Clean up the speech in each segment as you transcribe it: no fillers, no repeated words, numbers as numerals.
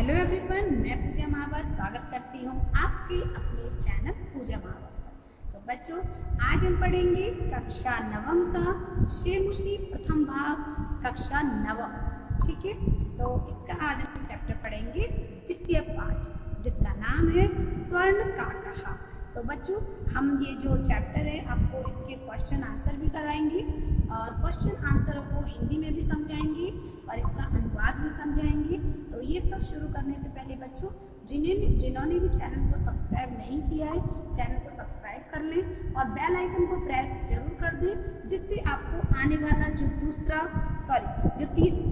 Hello everyone, मैं पूजा महावर स्वागत करती हूँ आपके अपने चैनल पूजा महावर पर। तो बच्चों, आज हम पढ़ेंगे कक्षा नवम का शेमुशी प्रथम भाग कक्षा नवम। ठीक है, तो इसका आज हम चैप्टर पढ़ेंगे द्वितीय पाठ, जिसका नाम है स्वर्ण काकः। तो बच्चों, हम ये जो चैप्टर है आपको इसके क्वेश्चन आंसर भी कराएंगे और क्वेश्चन आंसर को हिंदी में भी समझाएंगे और इसका अनुवाद भी समझाएंगे। तो ये सब शुरू करने से पहले बच्चों, जिन्होंने भी चैनल को सब्सक्राइब नहीं किया है, चैनल को सब्सक्राइब कर लें और बेल आइकन को प्रेस जरूर कर दें, जिससे आपको आने वाला जो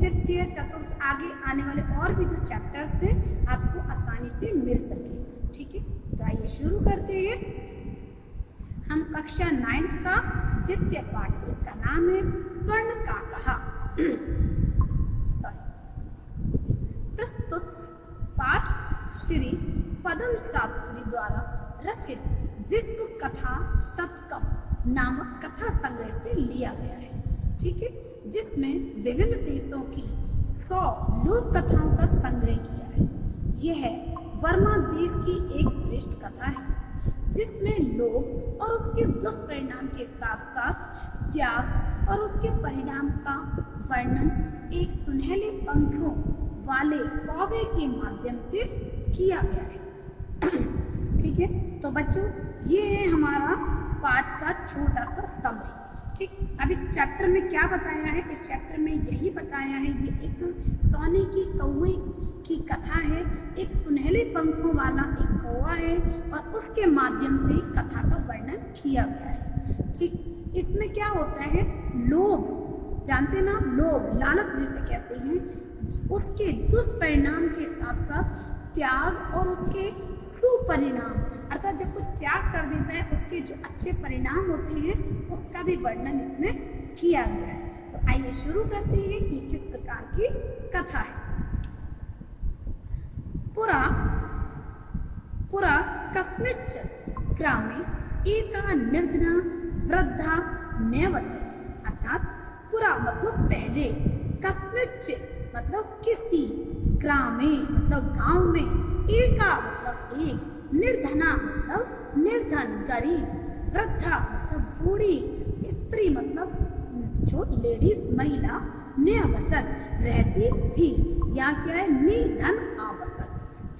तृतीय चतुर्थ आगे आने वाले और भी जो चैप्टर्स हैं आपको आसानी से मिल सके। ठीक है, तो आइए शुरू करते हैं। हम कक्षा 9th का द्वितीय पाठ, जिसका नाम है स्वर्ण काकः। प्रस्तुत पाठ श्री पद्म शास्त्री द्वारा रचित विश्व कथा शतकम नामक कथा संग्रह से लिया गया है। ठीक है, जिसमें विभिन्न देशों की 100 लोक कथाओं का संग्रह किया है। यह वर्मा देश की एक श्रेष्ठ कथा है, जिसमें लोभ और उसके दुष्परिणाम के साथ साथ त्याग और उसके परिणाम का वर्णन एक सुनहले पंखों वाले कौवे के माध्यम से किया गया है। ठीक है, तो बच्चों, ये है हमारा पाठ का छोटा सा समरी। ठीक, अब इस चैप्टर में क्या बताया है? इस चैप्टर में यही बताया है, ये एक सोने की कौवे की कथा है। एक सुनहले पंखों वाला एक कौवा है और उसके माध्यम से कथा का वर्णन किया गया है। ठीक, इसमें क्या होता है? लोभ, जानते ना, लोभ, लालच जिसे कहते हैं, उसके दुष्परिणाम के साथ साथ त्याग और उसके सुपरिणाम, अर्थात जब कोई त्याग कर देता है उसके जो अच्छे परिणाम होते हैं उसका भी वर्णन इसमें किया गया है। तो आइए शुरू करते हैं कि किस प्रकार की कथा है। पुरा कस्मिंश्चित् ग्रामे एका निर्धना वृद्धा न्यवसत्। अर्थात पुरा मतलब पहले, कस्मिंश्चित् मतलब किसी, ग्रामे मतलब गांव में, एका मतलब एक, निर्धना मतलब निर्धन गरीब, वृद्धा मतलब बूढ़ी, स्त्री मतलब जो लेडीज महिला, न्यवसत् रहती थी, या क्या है? निधन आवसत।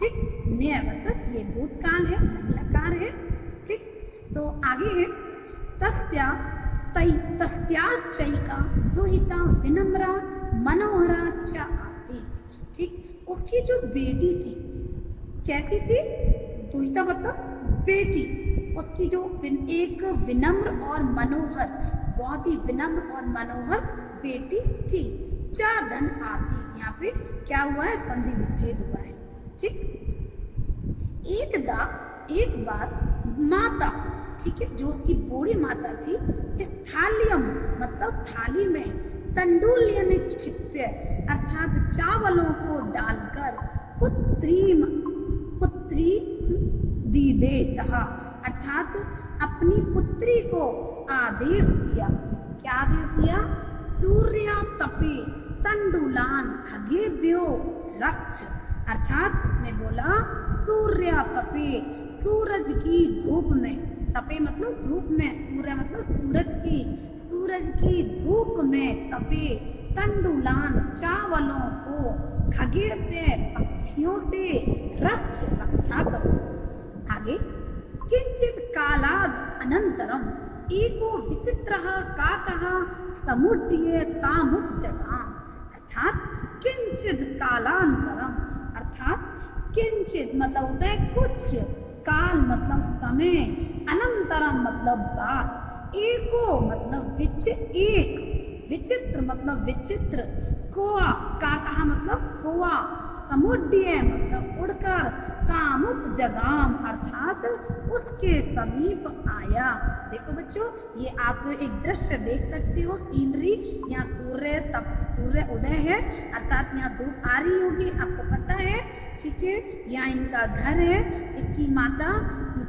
ठीक, न्यवसत ये भूतकाल है, महिलाकार है। ठीक, तो आगे है तस्याश्चैका दुहिता विनम्रा मनोहरा च आसीत्। ठीक, उसकी जो बेटी थी कैसी थी? दुहिता मतलब बेटी, उसकी जो एक विनम्र और मनोहर, बहुत ही विनम्र और मनोहर बेटी थी। च धन आसीत्, यहाँ पे क्या हुआ है? संधि विच्छेद हुआ है। ठीक, एक बार माता, ठीक है, जो उसकी बूढ़ी माता थी, स्थाल्यम मतलब थाली में, तंडुल्य ने क्षिप्य अर्थात चावलों को डालकर पुत्री दिदेशः अर्थात अपनी पुत्री को आदेश दिया। क्या आदेश दिया? सूर्या तपे तंडुलान खगेभ्यो रक्ष। अर्थात उसने बोला सूर्या तपे, सूरज की धूप में, तपे मतलब धूप में, सूर्य मतलब सूरज की धूप में तपे, तंडुलान चावलों को, खगेभ्य पक्षियों से, रक्षा करो। आगे, किंचित कालाद अनंतरम एको विचित्रः काकः समुड्ड्य तामुपजगाम। अर्थात किंचित कालांतरम, अर्थात किंचित मतलब होता है कुछ, काल मतलब समय, अनंतरम मतलब बाद, एको मतलब एक, विचित्र मतलब विचित्र, कोआ, काकः मतलब कोआ, समुड्ड्य मतलब उड़कर, तामुपजगाम अर्थात उसके समीप आया। देखो बच्चों, ये आप एक दृश्य देख सकते हो, सीनरी। यहाँ सूर्य उदय है, अर्थात यहाँ धूप आ रही होगी, आपको पता है। ठीक है, यहाँ इनका घर है, इसकी माता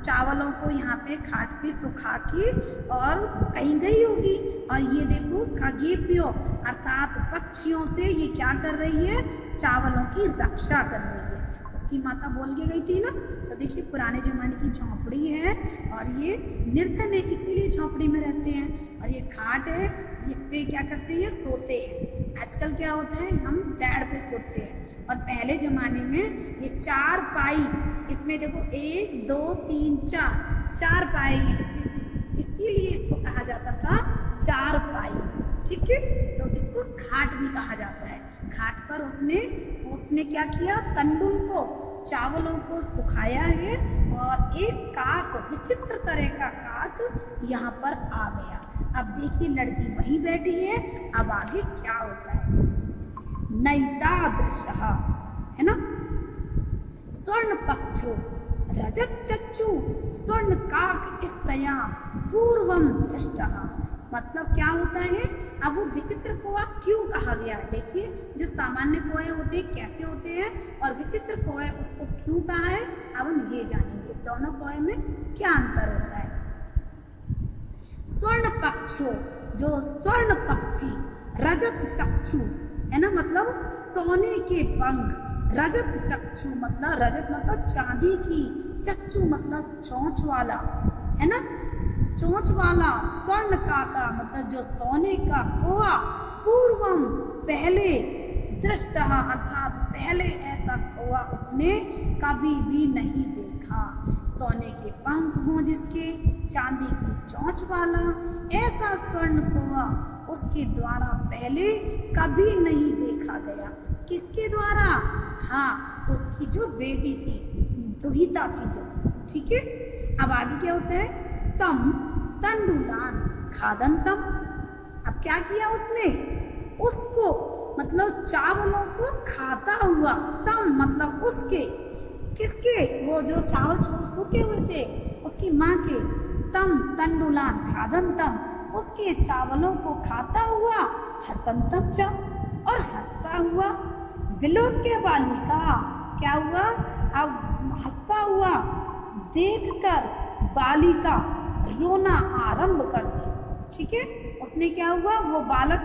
चावलों को यहाँ पे खाट पे सुखा के और कहीं गई होगी। और ये देखो खगेभ्यो अर्थात पक्षियों से ये क्या कर रही है? चावलों की रक्षा कर रही है। उसकी माता बोल के गई थी ना। तो देखिए पुराने जमाने की झोंपड़ी है और ये निर्धन है इसीलिए झोंपड़ी में रहते हैं। और ये खाट है, इस पे क्या करते हैं, सोते हैं। आजकल क्या होता है, हम बेड पे सोते हैं। और पहले जमाने में ये 4 पाई, इसमें देखो 1 2 3 4 पाई है, इसीलिए इसको कहा जाता था 4 पाई। ठीक है, तो इसको खाट भी कहा जाता है। खाट पर उसने क्या किया, तंडुल को, चावलों को सुखाया है और एक काक, विचित्र तरह का काक यहाँ पर आ गया। अब देखिए लड़की वहीं बैठी है, अब आगे क्या होता है। नैतादृशः है ना, स्वर्ण पक्षो रजत चक्षु स्वर्ण काक स्तया पूर्वम दृष्टः। मतलब क्या होता है, अब वो विचित्र कौवा क्यों कहा गया है। देखिए जो सामान्य कौवे होते हैं कैसे होते हैं और विचित्र कौवे उसको क्यों कहा है, अब हम ये जानेंगे दोनों कौवे में क्या अंतर होता है। स्वर्ण पक्षो, जो स्वर्ण पक्षी, रजत चक्षु है ना, मतलब सोने के पंख, रजत चक्षु मतलब रजत मतलब चांदी की, चक्षु मतलब चोंच वाला है ना, चोंच वाला, स्वर्ण काका मतलब जो सोने का कौवा, पूर्वम पहले, दृष्टः अर्थात पहले ऐसा कौवा उसने कभी भी नहीं देखा। सोने के पंख हों जिसके, चांदी की चोंच वाला, ऐसा स्वर्ण कौवा उसके द्वारा पहले कभी नहीं देखा गया। किसके द्वारा, हाँ उसकी जो बेटी थी, दुहिता थी जो। ठीक है, अब आगे क्या होता है, तम तंडुलान खादंतम। अब क्या किया उसने, उसको मतलब चावलों को खाता हुआ, तम मतलब उसके, किसके, वो जो चावल सूखे हुए थे उसकी माँ के, तम तंडुलान खादंतम, उसके चावलों को खाता हुआ, हसंतम च और हंसता हुआ, विलोक्य बालिका क्या हुआ, अब हंसता हुआ देखकर बालिका रोना आरंभ कर दी। ठीक है, उसने क्या हुआ, वो बालक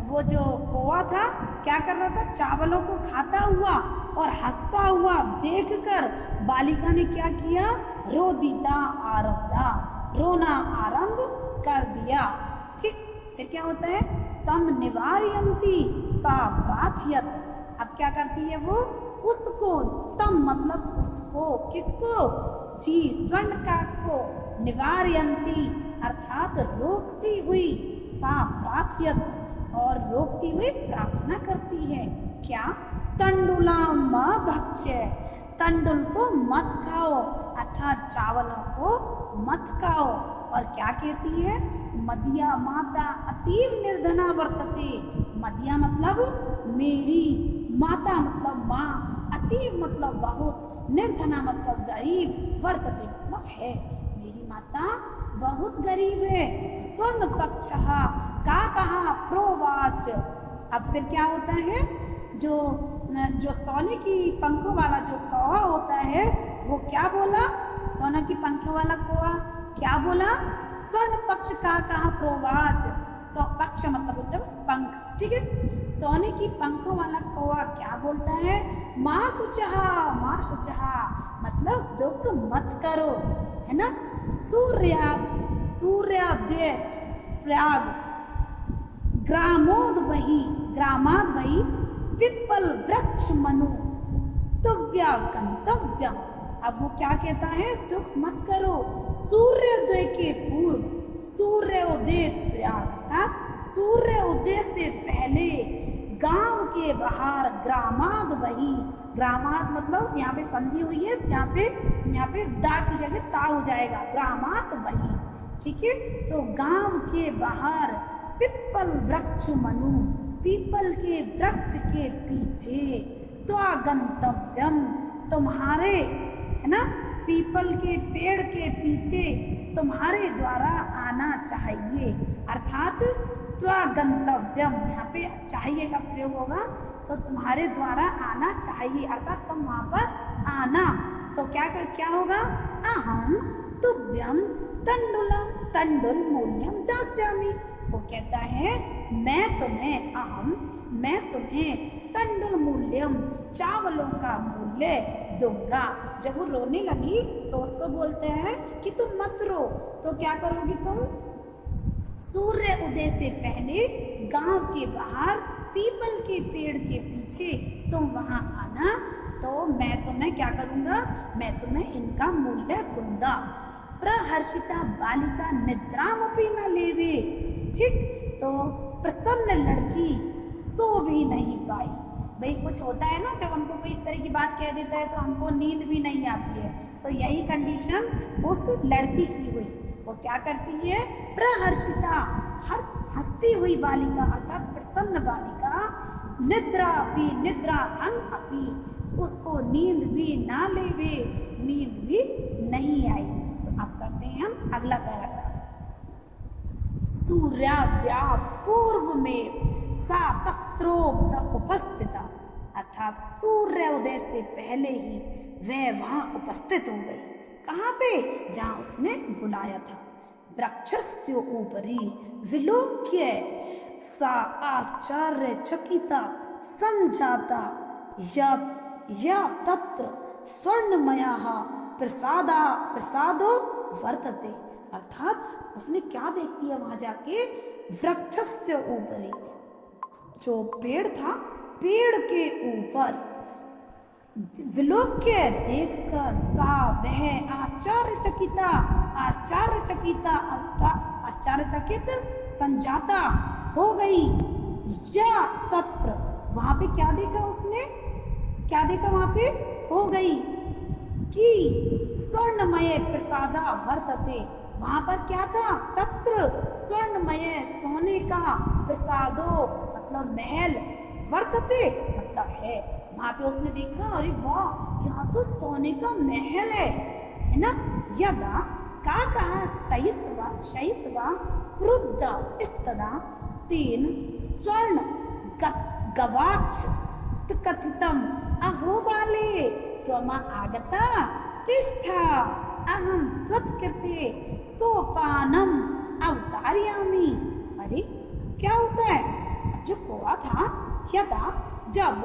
वो जो कौवा था क्या कर रहा था, चावलों को खाता हुआ और हंसता हुआ देखकर बालिका ने क्या किया, रोदिता आरब्धा, रोना आरंभ कर दिया। ठीक, फिर क्या होता है, तम निवारयंती सा प्रार्थयत। अब क्या करती है वो, उसको, तम मतलब उसको, किसको, जी स्वर्ण काक को, निवारयंती अर्थात रोकती हुई, सा प्रार्थयत और रोकती हुई प्रार्थना करती है। क्या, तंडुला म भक्ष्य, तंडुल को मत खाओ अर्थात चावलों को मत खाओ। और क्या कहती है, मदिया माता अतीव निर्धना वर्तते। मदिया मतलब मेरी, माता मतलब माँ, अतीव मतलब बहुत, निर्धना मतलब गरीब, वर्तते मतलब है, मेरी माता बहुत गरीब है। स्वर्ण पक्षः का कहा प्रोवाच। अब फिर क्या होता है, जो सोने की पंखों वाला जो कौवा होता है वो क्या बोला, सोने की पंखों वाला कौवा क्या बोला, स्वर्ण पक्ष का कहा प्रोवाच। पक्ष मतलब होता है पंख। ठीक है, सोने की पंखों वाला कौवा क्या बोलता है, माँ शुचहा, माँ शुचहा मतलब दुख मत करो, है ना। सूर्योदयत प्रयाग ग्रामाद वही पिप्पल वृक्ष मनु तुव्या गंतव्यम। अब वो क्या कहता है, दुख मत करो, सूर्योदय के पूर्व, सूर्योदय प्रयाग अर्थात सूर्योदय से पहले गांव के बाहर ग्रामाद वही, ग्रामाद मतलब यहाँ पे संधि हुई है, यहाँ पे दा की जगह ता हो जाएगा, ग्रामात वही। ठीक है, तो गांव के बाहर पिप्पल वृक्ष मनु, पीपल के वृक्ष के पीछे, त्वागंतव्यम तुम्हारे, है ना, पीपल के पेड़ के पीछे तुम्हारे द्वारा आना चाहिए। अर्थात त्वागंतव्यम, यहाँ पे चाहिए का प्रयोग होगा, तो तुम्हारे द्वारा आना चाहिए अर्थात तुम वहाँ पर आना। तो क्या होगा, अहम तुभ्यम तंडुल मूल्यम दास्यामि। वो कहता है मैं तुम्हें तंडुल मूल्यम चावलों का मूल्य दूंगा। जब वो रोने लगी तो उसको बोलते हैं कि तुम मत रो, तो क्या करोगी तुम? सूर्य उदय से पहले गांव के बाहर पीपल के पेड़ के पीछे तुम वहां आना, तो मैं तुम्हें क्या करूंगा? मैं तुम्हें इनका मूल्य दूंगा। प्रहर्षिता बालिका निद्रामपि न लेवे। ठीक, तो प्रसन्न लड़की सो भी नहीं पाई। भाई कुछ होता है ना, जब हमको कोई इस तरह की बात कह देता है तो हमको नींद भी नहीं आती है, तो यही कंडीशन उस लड़की की हुई। वो क्या करती है? प्रहर्षिता, हर हंसती हुई बालिका अर्थात प्रसन्न बालिका, निद्रा धन अपी, उसको नींद भी ना लेवे, नींद भी नहीं आई। तो अब करते हैं हम अगला पैराग्राफ। सूर्याद्यात पूर्व में सा तत्रोक्त उपस्थिता, अर्थात सूर्य उदय से पहले ही वह वहां उपस्थित हो गई। कहाँ पे? जहां उसने बुलाया था। वृक्षस्य ऊपरी विलोक्य सा आश्चर्यचकिता संजाता या तत्र स्वर्णमयः प्रसादो वर्तते, अर्थात उसने क्या देखती है वहां जाके? वृक्षस्य ऊपरी, जो पेड़ था, पेड़ के ऊपर विलोक्य देखकर सा वह आश्चर्यचकित संजाता हो गई। या तत्र, वहां पे क्या देखा उसने? क्या देखा वहां पे? हो गई कि स्वर्णमय प्रसादा वर्तते, वहां पर क्या था? तत्र स्वर्णमय, सोने का, प्रसादो मतलब महल, वर्तते मतलब है। वहां पे उसने देखा, अरे वाह, यहाँ तो सोने का महल है ना। यदा का कहा शयित्वा प्रुद्ध स्तदा तेन स्वर्ण गवाक्ष कथितम अहो बाले त्वम आगता तिष्ठा अहम त्वत्कृते सोपानम अवतारयामि। अरे क्या होता है? जो कौआ था, यदा जब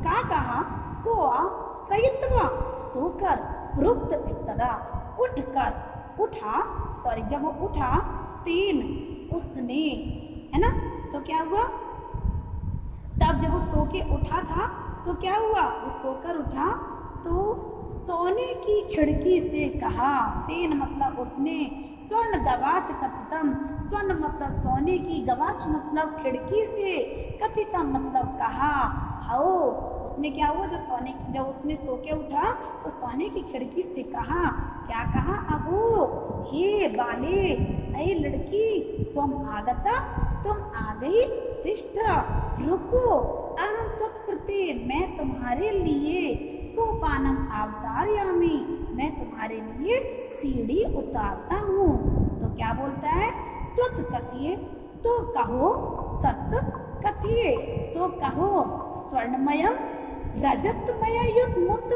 का कहा कौआ सयित्वा सोकर, प्रुद्ध स्तदा जब वो उठा, तेन उसने, है ना, तो क्या हुआ? तब जब वो सो के उठा था तो क्या हुआ? वो सोकर उठा तो सोने की खिड़की से कहा, तेन मतलब उसने, स्वर्ण गवाच कथितम, स्वर्ण मतलब सोने की, गवाच मतलब खिड़की से, कथितम मतलब कहा, हो, उसने क्या हुआ? जब उसने सो के उठा तो सोने की खिड़की से कहा, क्या कहा? अहो, हे बाले, अरे लड़की, तुम आगता, तुम आ गई, तिष्ठा, रुको, अहम तत्कृते, मैं तुम्हारे लिए, सोपानम अवतारयामि, मैं तुम्हारे लिए सीढ़ी उतारता हूँ। तो क्या बोलता है? त्वत् कथिये, तो कहो, तत् कथिये, तो कहो, स्वर्णमयम रजतमय युग्मुत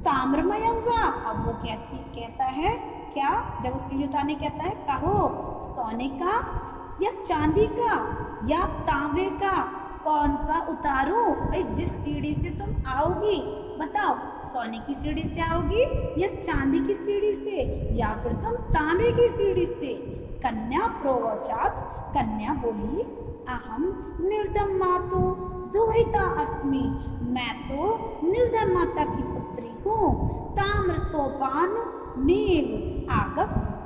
ताम्रमयम वा। अब वो कहता है क्या? जब सीढ़ी उतारने कहता है, कहो सोने का या चांदी का या तांबे का, कौन सा उतारूं? भाई जिस सीढ़ी से तुम आओगी, बताओ, सोने की सीढ़ी से आओगी या चांदी की सीढ़ी से या फिर तुम तांबे की सीढ़ी से? कन्या प्रोवचात, कन्या बोली, अहम निर्धन मातो दुहिता अस्मि, मैं तो निर्धन माता की पुत्री हूँ। ताम्र सोपान नेव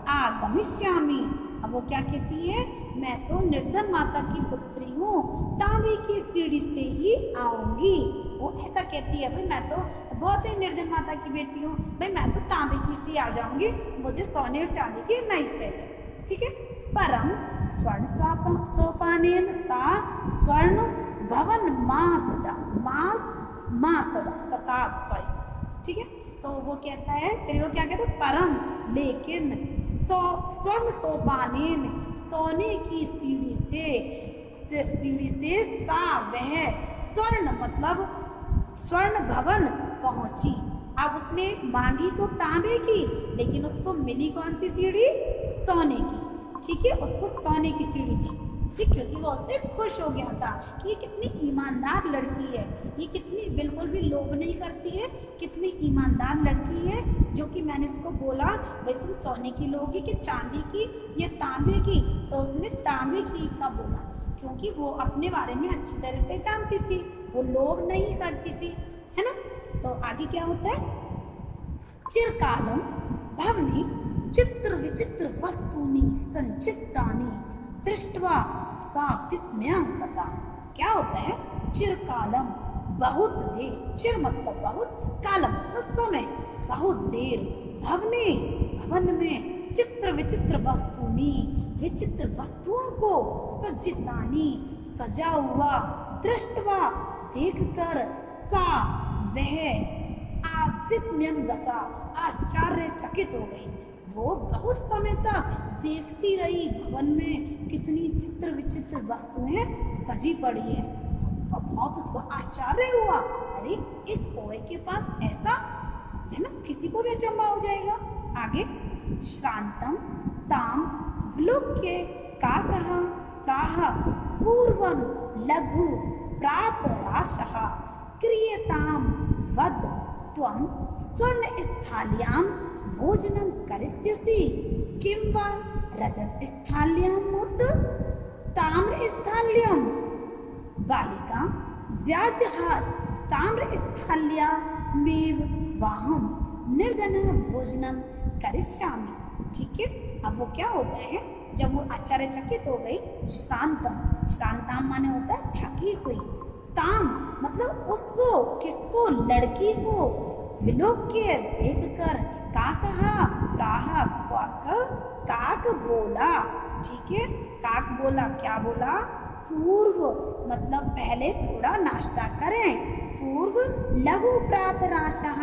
आगमिष्यामि। अब वो क्या कहती है? मैं तो निर्धन माता की पुत्री हूँ, तांबे की सीढ़ी से ही आऊंगी। वो ऐसा कहती है, भाई मैं तो बहुत ही निर्धन माता की बेटी हूँ, भाई मैं तो तांबे की सी आ जाऊंगी, मुझे सोने और चांदी की नहीं चाहिए। ठीक है। परम स्वर्ण सोपानेन सा स्वर्ण भवन ठीक है। तो वो कहता है, फिर वो क्या कहता है? परम, लेकिन स्वर्ण सोपानेन, सोने की सीढ़ी से सा वह स्वर्ण मतलब स्वर्ण भवन पहुंची। अब उसने मांगी तो तांबे की, लेकिन उसको मिली कौन सी सीढ़ी? सोने की। ठीक है, उसको सोने की सीढ़ी दी। ठीक, क्योंकि वो उससे खुश हो गया था कि ये कितनी ईमानदार लड़की है, ये कितनी बिल्कुल भी लोभ नहीं करती है, कितनी ईमानदार लड़की है, जो कि मैंने इसको बोला भाई तुम सोने की लोगी कि चांदी की या तांबे की, तो उसने तांबे की का बोला, क्योंकि वो अपने बारे में अच्छी तरह से जानती थी, वो लोभ नहीं करती थी, है ना। तो आगे क्या होता है, चिरकालम भवनी चित्र विचित्र वस्तुनि संचितानि दृष्ट्वा सा विस्मयं तथा। क्या होता है, चिरकालम बहुत देर, चिर मतलब बहुत, कालम मतलब समय, बहुत देर, भवने भवन में, चित्र विचित्र वस्तुनि विचित्र वस्तुओं को, सज्जितानि सजा हुआ, दृष्ट्वा देखकर, सा वह, विस्मयं गता आश्चर्यचकित हो गई। वो बहुत समय तक देखती रही भवन में कितनी चित्र विचित्र वस्तुएं सजी पड़ी है, और बहुत उसको आश्चर्य हुआ, अरे एक कोए के पास ऐसा है ना, किसी को भी अचंभा हो जाएगा। आगे, श्रांतम ताम विलोक्य का कहा प्राह पूर्वं लघु प्रातराशः क्रियताम वद त्वं स्वर्ण स्थाल्यां भोजनं करिष्यसि किं वा रजत स्थाल्यामुत ताम्र स्थाल्यां। बालिका व्याजहार ताम्र स्थाल्यामेव वाहं निर्धना भोजनं करिष्यामि। ठीक है, अब वो क्या होता है, जब वो आश्चर्यचकित हो गई, श्रांतम, श्रांताम माने होता है थकी हुई, ताम मतलब उसको, किसको, लड़की को, विलोक्य देखकर, का कहा प्राह काक बोला। ठीक है, काक बोला, क्या बोला, पूर्व मतलब पहले थोड़ा नाश्ता करें, पूर्व लघु प्रातराशः,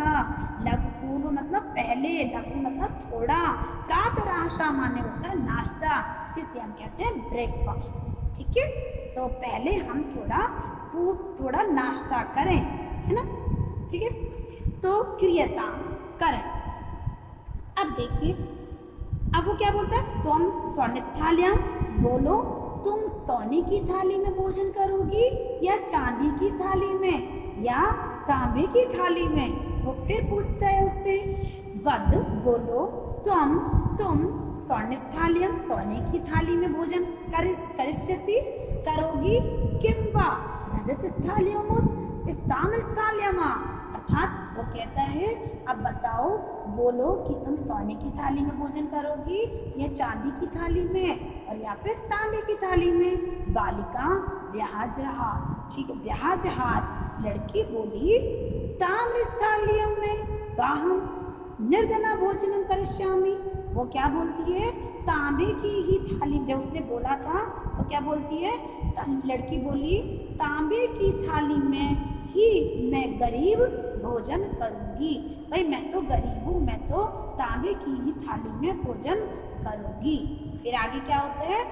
लघु पूर्व मतलब पहले, लघु मतलब थोड़ा, प्रातराशा माने होता है नाश्ता, जिसे हम कहते हैं ब्रेकफास्ट। ठीक है, तो पहले हम थोड़ा नाश्ता करें, है ना। ठीक है, तो क्रियता करें। अब देखिए, अब वो क्या बोलता है, तुम स्वर्ण थालियां, बोलो तुम सोने की थाली में भोजन करोगी या चांदी की थाली में या तांबे की थाली में। वो फिर पूछता है उससे, वद बोलो तुम स्वर्ण थालियां, सोने की थाली में भोजन करिष्यसि करोगी, किं वा रजत स्थाल्यामुत ताम्र स्थाल्यामा। अर्थात वो कहता है, अब बताओ, बोलो कि तुम सोने की थाली में भोजन करोगी या चांदी की थाली में, और या फिर तांबे की थाली में। बालिका व्याजहार, ठीक है, व्याजहार, लड़की बोली, ताम्र स्थाल्यम में वाहम निर्धना भोजनम करिष्यामि। वो क्या बोलती है, तांबे की ही थाली, जब उसने बोला था तो क्या बोलती है, लड़की बोली, तांबे की थाली में ही मैं गरीब भोजन करूंगी। भाई मैं तो गरीब हूँ, मैं तो तांबे की ही थाली में भोजन करूंगी। फिर आगे क्या होता है,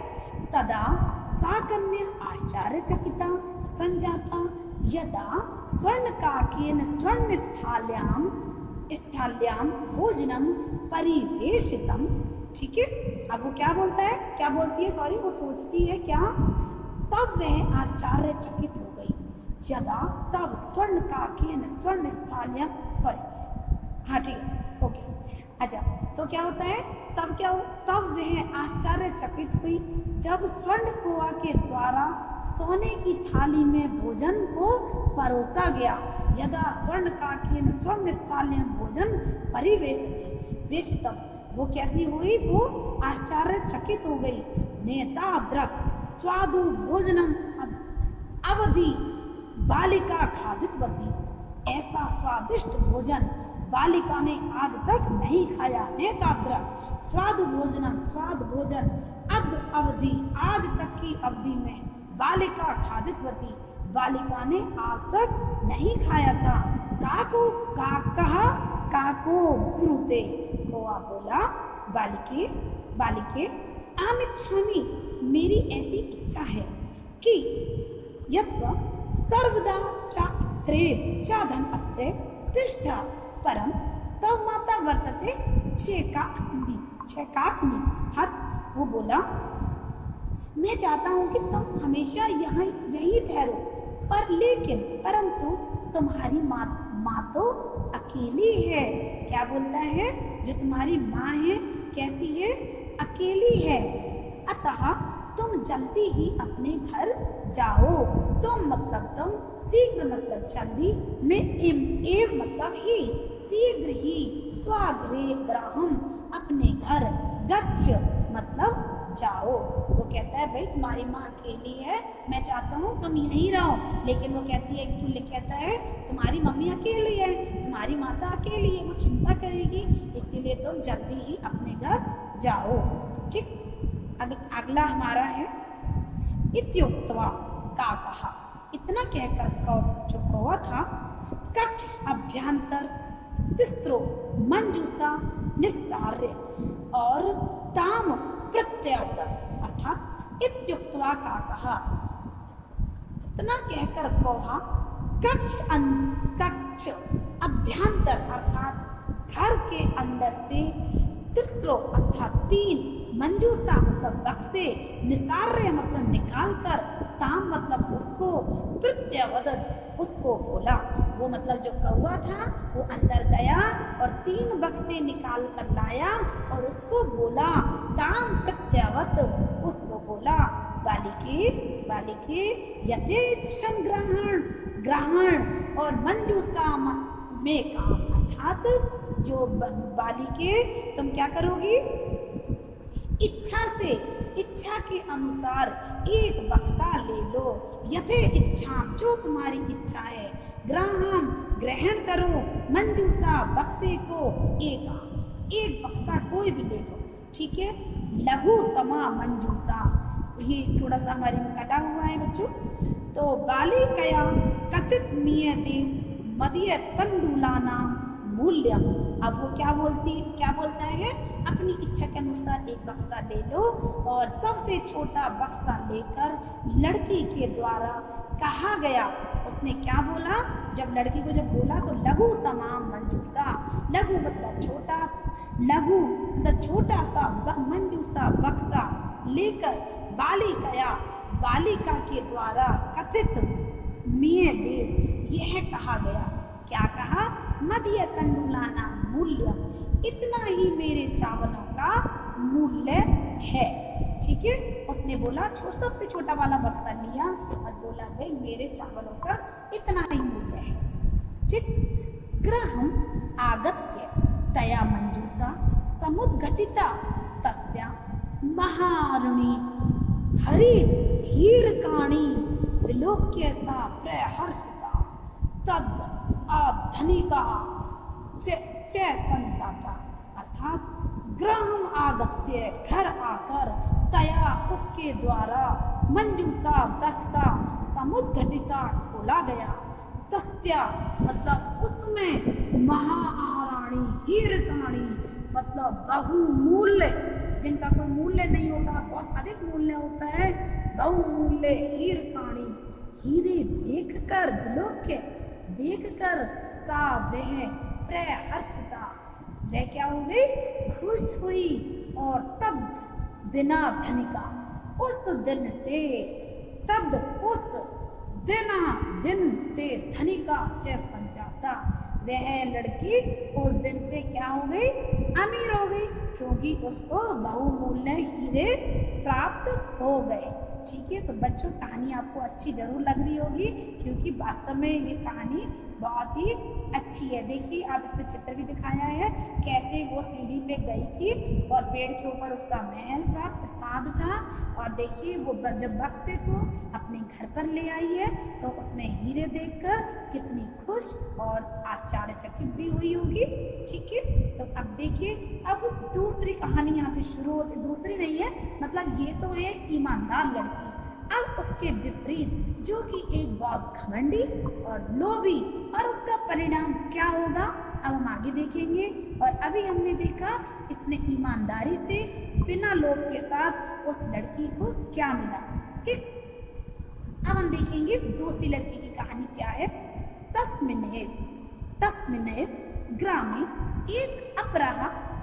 तदा सा कन्या आश्चर्यचकिता संजाता यदा स्वर्णकाकेन स्वर्ण स्थाल्यां भोजनम परिवेशितम। ठीक है, अब वो क्या बोलता है, क्या बोलती है, सॉरी, वो सोचती है क्या, तब वह आश्चर्यचकित हो गई, यदा तब स्वर्णकाकेन स्वर्ण स्थाल्यां, सॉरी, हाँ ठीक है, ओके, अच्छा, तो क्या होता है, तब वह आश्चर्यचकित हुई जब स्वर्ण कुआ के द्वारा सोने की थाली में भोजन को परोसा गया। यदा स्वर्ण काकेन स्वर्ण स्थाल्यां भोजन परिवेशितम, वो कैसी हुई, वो आश्चर्यचकित हो गई। नेता द्रक स्वादु भोजनम अवधि बालिका खादितवती, ऐसा स्वादिष्ट भोजन बालिका ने आज तक नहीं खाया। नेताद्रक स्वाद भोजन, स्वाद भोजन, अद अवधि आज तक की अवधि में, बालिका खादितवती बालिका ने आज तक नहीं खाया था। काको कहा, काको ब्रूते, कोआ बोला, बालिके अहमिच्छामि, मेरी ऐसी इच्छा है कि यत्व सर्वदा चात्रे चाधन अत्रे तिष्ठा परम तव माता वर्तते चेकाग्नि। वो बोला मैं चाहता हूँ कि तुम हमेशा यहाँ यहीं ठहरो, परंतु तुम्हारी माँ तो अकेली है। क्या बोलता है? जो तुम्हारी माँ है कैसी है? अकेली है। अतः तुम जल्दी ही अपने घर जाओ। तुम मतलब तुम, शीघ्र मतलब जल्दी, में एव मतलब ही, शीघ्र ही, स्वाग्रे ग्राहम अपने घर, गच्छ मतलब जाओ। वो कहता है भाई तुम्हारी माँ अकेली है, मैं चाहता हूँ तुम यहीं रहो, लेकिन वो कहती है, कहता है तुम्हारी मम्मी अकेली है, तुम्हारी माता अकेली है, वो चिंता करेगी, इसीलिए तुम जल्दी ही अपने घर जाओ। ठीक, अगला हमारा है इत्युक्त्वा का कहा। इतना कहकर जो कौवा था, कक्ष अभ्यंतर तिस्रो मंजूषा निस्सार्य और ताम प्रत्याव्रत, अर्थात इत्युक्त्वा का कहा, इतना कहकर कौवा कक्ष अभ्यंतर अर्थात घर के अंदर से, तिस्रो अर्थात 3, मंजूषा मतलब बक्से, निसार्य मतलब निकाल कर, ताम मतलब उसको, प्रत्यवदत उसको बोला। वो मतलब जो कौवा था वो अंदर गया और 3 बक्से निकाल कर लाया और उसको बोला, ताम प्रत्यवत उसको बोला, बालिके यथेच्छं ग्रहण और मंजूषा में काम, अर्थात जो बालिके तुम क्या करोगी? इच्छा के अनुसार एक बक्सा ले लो, यथे इच्छा जो तुम्हारी इच्छा है, ग्रहण करो, मंजूषा बक्से को, एक बक्सा कोई भी ले लो। ठीक है, लघु तमा मंजूषा, ये थोड़ा सा हमारे में कटा हुआ है बच्चों। तो बालिकया कथित मियते मदीय तंडुलाना मूल्यम, अब वो क्या बोलता है? अपनी इच्छा के अनुसार एक बक्सा ले लो और सबसे छोटा बक्सा लेकर लड़की के द्वारा कहा गया। उसने क्या बोला? जब लड़की को जब बोला तो लघु तमाम मंजूषा, लघु मतलब छोटा, लघु मतलब छोटा सा मंजूषा बक्सा लेकर बालिका के द्वारा कथित मिय देव, यह कहा गया। क्या कहा? मदीय तंडुलाना मूल्य, इतना ही मेरे चावलों का मूल्य है। ठीक है, उसने बोला सबसे छोटा वाला बक्सा लिया और बोला भाई मेरे चावलों का इतना ही मूल्य है। ठीक, गृहम आगत्य तया मंजूषा समुद्घटिता तस्या महारुणी हरि हीरकाणी विलोक्य सा प्रहर्षिता तद धनिका संजाता, अर्थात ग्रहम आगत्य घर आकर, तया उसके द्वारा, मंजूषा बक्सा समुद्घटिता खोला गया, तस्या मतलब उसमें, महारानी हीरकाणी मतलब बहुमूल्य, जिनका कोई मूल्य नहीं होता, बहुत अधिक मूल्य होता है, बहुमूल्य हीरकाणी, हीरे देखकर विलोक्य देखकर, सा वह प्रहर्षिता वह क्या हो गई? खुश हुई, और तद दिना धनिका उस दिन से, तद उस दिन से धनिका च संजाता, वह लड़की उस दिन से क्या हो गई? अमीर हो गई, क्योंकि उसको बहुमूल्य हीरे प्राप्त हो गए। ठीक है, तो बच्चों कहानी आपको अच्छी जरूर लग रही होगी, क्योंकि वास्तव में ये कहानी बहुत ही अच्छी है। देखिए आप इसमें चित्र भी दिखाया है, कैसे वो सीढ़ी पे गई थी और पेड़ के ऊपर उसका महल था, प्रसाद था, और देखिए वो जब बक्से को अपने घर पर ले आई है तो उसमें हीरे देखकर कितनी खुश और आश्चर्यचकित भी हुई होगी। ठीक है, तो अब देखिए, अब दूसरी कहानी यहाँ से शुरू होती, दूसरी नहीं है, मतलब ये तो है ईमानदार लड़की। अब उसके विपरीत जो कि एक बहुत घमंडी और लोभी, और उसका परिणाम क्या होगा अब हम आगे देखेंगे। और अभी हमने देखा इसने ईमानदारी से बिना लोभ के साथ उस लड़की को क्या मिला। ठीक, अब हम देखेंगे दूसरी लड़की की कहानी क्या है। तस्मिन् ग्रामे एक अपराह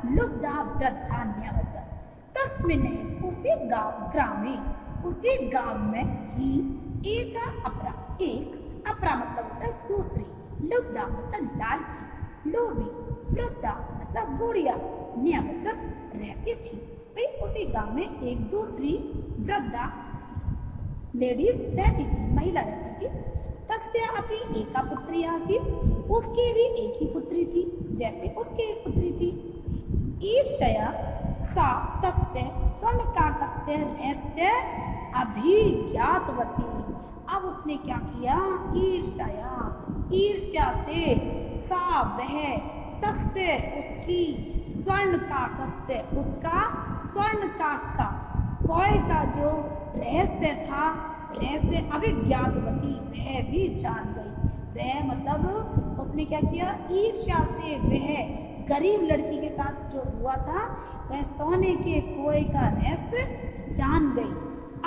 लुब्धा वृद्धा न्यवसत्। तस्मिन् उसी ग्रामे उसी गांव में ही एक अपरा मतलब होता है दूसरी, लुब्धा मतलब लालची, लोभी, वृद्धा मतलब बुढ़िया न्यावसत रहती थी। भाई उसी गांव में एक दूसरी वृद्धा लेडीज रहती थी, महिला रहती थी। तस्य अपि एका पुत्री आसीत्, उसकी भी एक ही पुत्री थी जैसे उसकी एक पुत्री थी। ईर्ष्या सा तस्य स्वर्णकाकस्य रहस्य अभिज्ञातवती। अब उसने क्या किया, ईर्ष्या से सा वह तस्य उसकी स्वर्णकाकस्य उसका स्वर्णकाक का कोय का जो रहस्य था, रहस्य अभिज्ञातवती वह भी जान गई। वह मतलब उसने क्या किया, ईर्ष्या से वह गरीब लड़की के साथ जो हुआ था वह सोने के कुएं का रहस्य जान गई।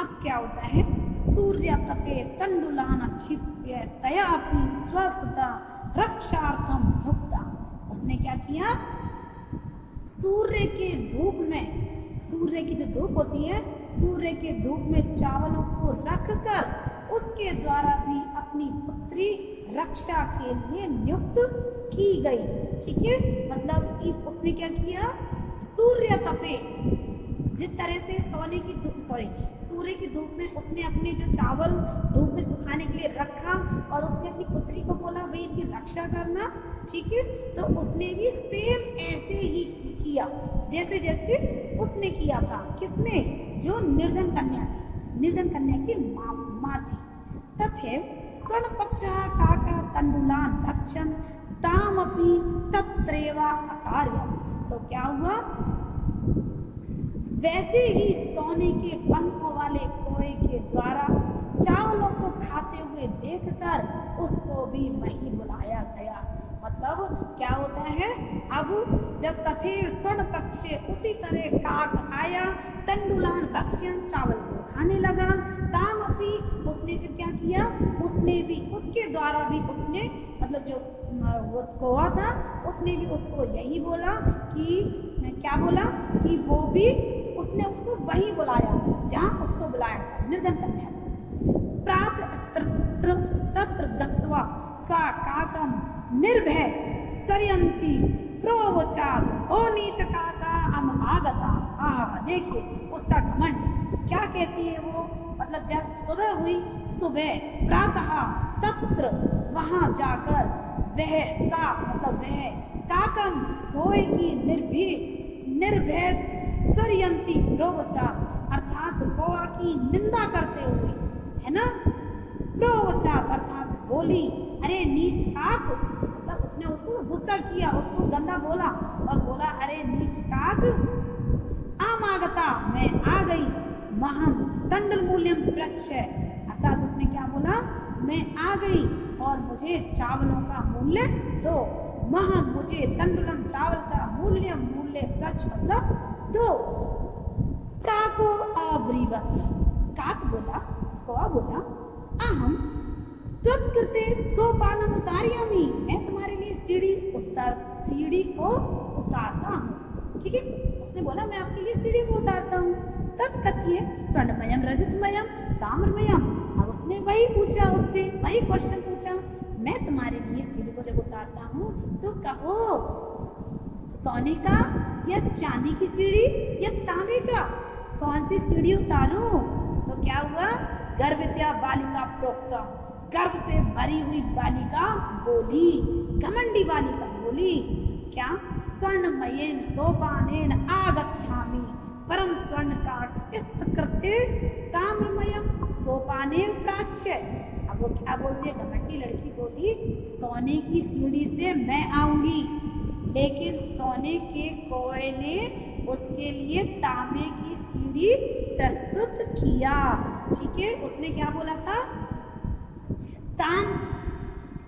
अब क्या होता है, सूर्य तपे तंडुलान क्षिप्य तयापि स्वस्थता रक्षार्थम युक्ता। उसने क्या किया, सूर्य के धूप में, सूर्य की जो धूप होती है, सूर्य के धूप में चावलों को रखकर उसके द्वारा भी अपनी पुत्री रक्षा के लिए नियुक्त की गई। ठीक है, मतलब उसने क्या किया, सूर्य तपे, जिस तरह से सूर्य की धूप में उसने अपने जो चावल धूप में सुखाने के लिए रखा और उसने अपनी पुत्री को बोला भाई इनकी रक्षा करना, ठीक है, तो उसने भी सेम ऐसे ही किया जैसे जैसे उसने किया था। किसने, जो निर्धन कन्या थी, निर्धन कन्या की माँ थी। तथैव स्वर्णपक्षः काका तंडुलान भक्षण तामपि तत्रैवा अकार्यम्। तो क्या हुआ, वैसे ही सोने के पंखों वाले कोए के द्वारा चावलों को खाते हुए देखकर उसको भी वही बुलाया गया। मतलब क्या होता है, अब जब तथैव स्वर्ण पक्षी उसी तरह काक आया, तंडुलान भक्ष्यन चावल को खाने लगा, ताम अपी उसने फिर क्या किया, उसने भी उसके द्वारा भी उसने मतलब जो वो कौवा था उसने भी उसको यही बोला कि क्या बोला कि वो भी उसने उसको वही बुलाया जहाँ उसको बुलाया था, निर्धन कन्या को। तत्र गत्वा सा काकम निर्भय सरयंती प्रोवचात ओ नीच काका हम आगता। देखिए उसका घमंड क्या कहती है वो, मतलब जब सुबह हुई, सुबह प्रातः तत्र वहां जाकर वह सा मतलब वह काकम कोए की निर्भय सरयंती प्रोवचात अर्थात कौआ की निंदा करते हुए, है ना, प्रोवचात अर्थात बोली, अरे नीच काक, मतलब उसने उसको गुस्सा किया, उसको गंदा बोला और बोला अरे नीच काक आमागता मैं आ गई, महम तंडल मूल्यम प्रच्छ, अर्थात उसने क्या बोला, मैं आ गई और मुझे चावलों का मूल्य दो, महम मुझे तंडुलम चावल का मूल्य प्रच्छ मतलब दो। काको अव्रीवती, काक बोला, कौवा बोला, अहम त्वत्कृते सोपानम उतारयामि, मैं तुम्हारे लिए सीढ़ी को उतारता हूँ। ठीक है, उसने बोला मैं आपके लिए सीढ़ी को उतारता हूँ। तत्कथ्य स्वर्णमयम रजतमयम ताम्रमयम। अब उसने वही पूछा, उससे वही क्वेश्चन पूछा, मैं तुम्हारे लिए सीढ़ी को जब उतारता हूँ तो कहो सोने का या चांदी की सीढ़ी या तांबे का, कौन सी सीढ़ी उतारूं? तो क्या हुआ, गर्भवत्या बालिका प्रोक्त, गर्भ से भरी हुई बालिका बोली, घमंडी बालिका बोली, क्या, स्वर्णमयेन सोपानेन आगच्छामि परम स्वर्ण काट इस्तकृते ताम्रमयम सोपानेन प्राच्य। अब वो क्या बोलती है, घमंडी लड़की बोली, सोने की सीढ़ी से मैं आऊंगी, लेकिन सोने के कोए ने उसके लिए तांबे की सीढ़ी प्रस्तुत किया। ठीक है, उसने क्या बोला था,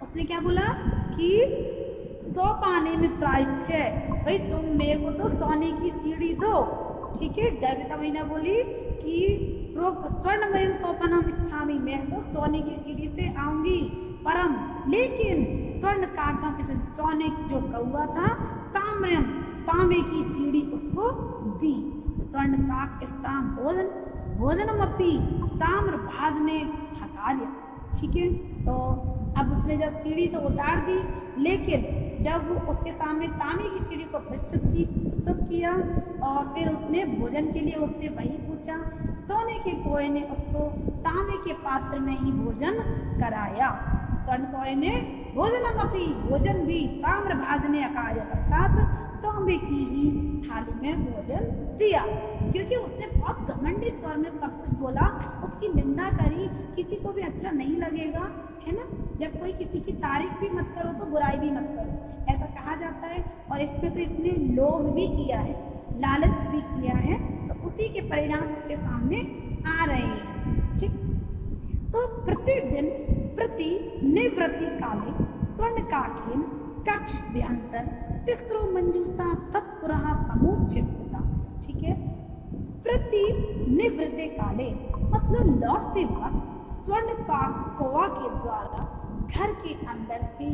उसने क्या बोला कि सोपाने में प्राच्य, भाई तुम मेरे को तो सोने की सीढ़ी दो। ठीक है, गर्भिता महीना बोली कि प्रोक्त स्वर्णमय सोपानम इच्छामि, मैं तो सोने की सीढ़ी से आऊंगी, परम लेकिन स्वर्ण काका सोने जो कौआ था ताम्रम तांबे की सीढ़ी उसको दी। स्वर्ण काक स्ताम बोधन भोजनमपि ताम्रभाजने हकार्य। ठीक है, तो अब उसने जब सीढ़ी तो उतार दी, लेकिन जब उसके सामने तांबे की सीढ़ी को प्रस्तुत किया और फिर उसने भोजन के लिए उससे वही पूछा, सोने के कोए ने उसको तांबे के पात्र में ही भोजन कराया। स्वर्ण कोए ने भोजनमपि भोजन भी ताम्रभाजने अकार्य अर्थात तांबे की ही थाली में भोजन दिया, क्योंकि उसने बहुत घमंडी स्वर में सब कुछ बोला, उसकी निंदा करी। किसी को भी अच्छा नहीं लगेगा, है ना। जब कोई किसी की तारीफ भी मत करो तो बुराई भी मत करो, ऐसा कहा जाता है। और इसमें तो इसने लोभ भी किया है, लालच भी किया है, तो उसी के परिणाम उसके सामने आ रहे हैं। ठीक, तो प्रतिदिन प्रति निवृत्ति काले स्वर्ण काकेन कक्ष भ्यंतर तिस्रो मंजूषा तत्पुरः समुच्चिता। ठीक है, प्रति निवृत्ति काले मतलब लौटते वक्त स्वर्ण कौवा के द्वारा घर के अंदर से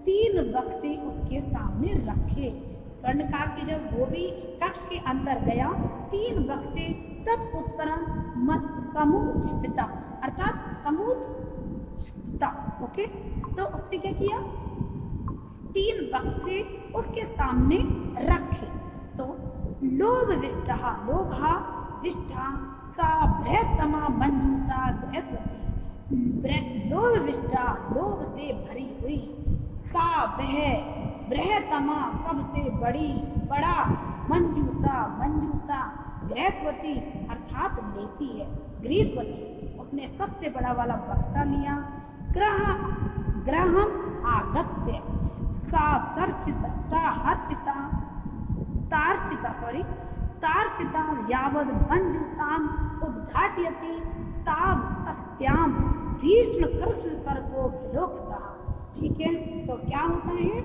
3 बक्से उसके सामने रखे। स्वर्ण काक के जब वो भी कक्ष के अंदर गया, 3 बक्से तत्उत्तरम समुच्चिता अर्थात समुच्चिता। ओके, तो उसने क्या किया, 3 बक्से उसके सामने रखे। तो लोभ विष्टा लोभा विष्टा सा बृहत्तमा मंजूषा बृहत्वती। लोभ विष्टा लोभ से भरी हुई, सा वह बृहत्तमा सबसे बड़ा मंजूषा मंजूषा गृहत्वती अर्थात लेती है, गृहत्वती उसने सबसे बड़ा वाला बक्सा लिया। ग्रहम आगत्य सा तार्षिता यावद मंजूषाम उद्घाटयति ताव तस्याम भीष्म कृष्ण सर्पो विलोकितः। ठीक है, तो क्या होता है,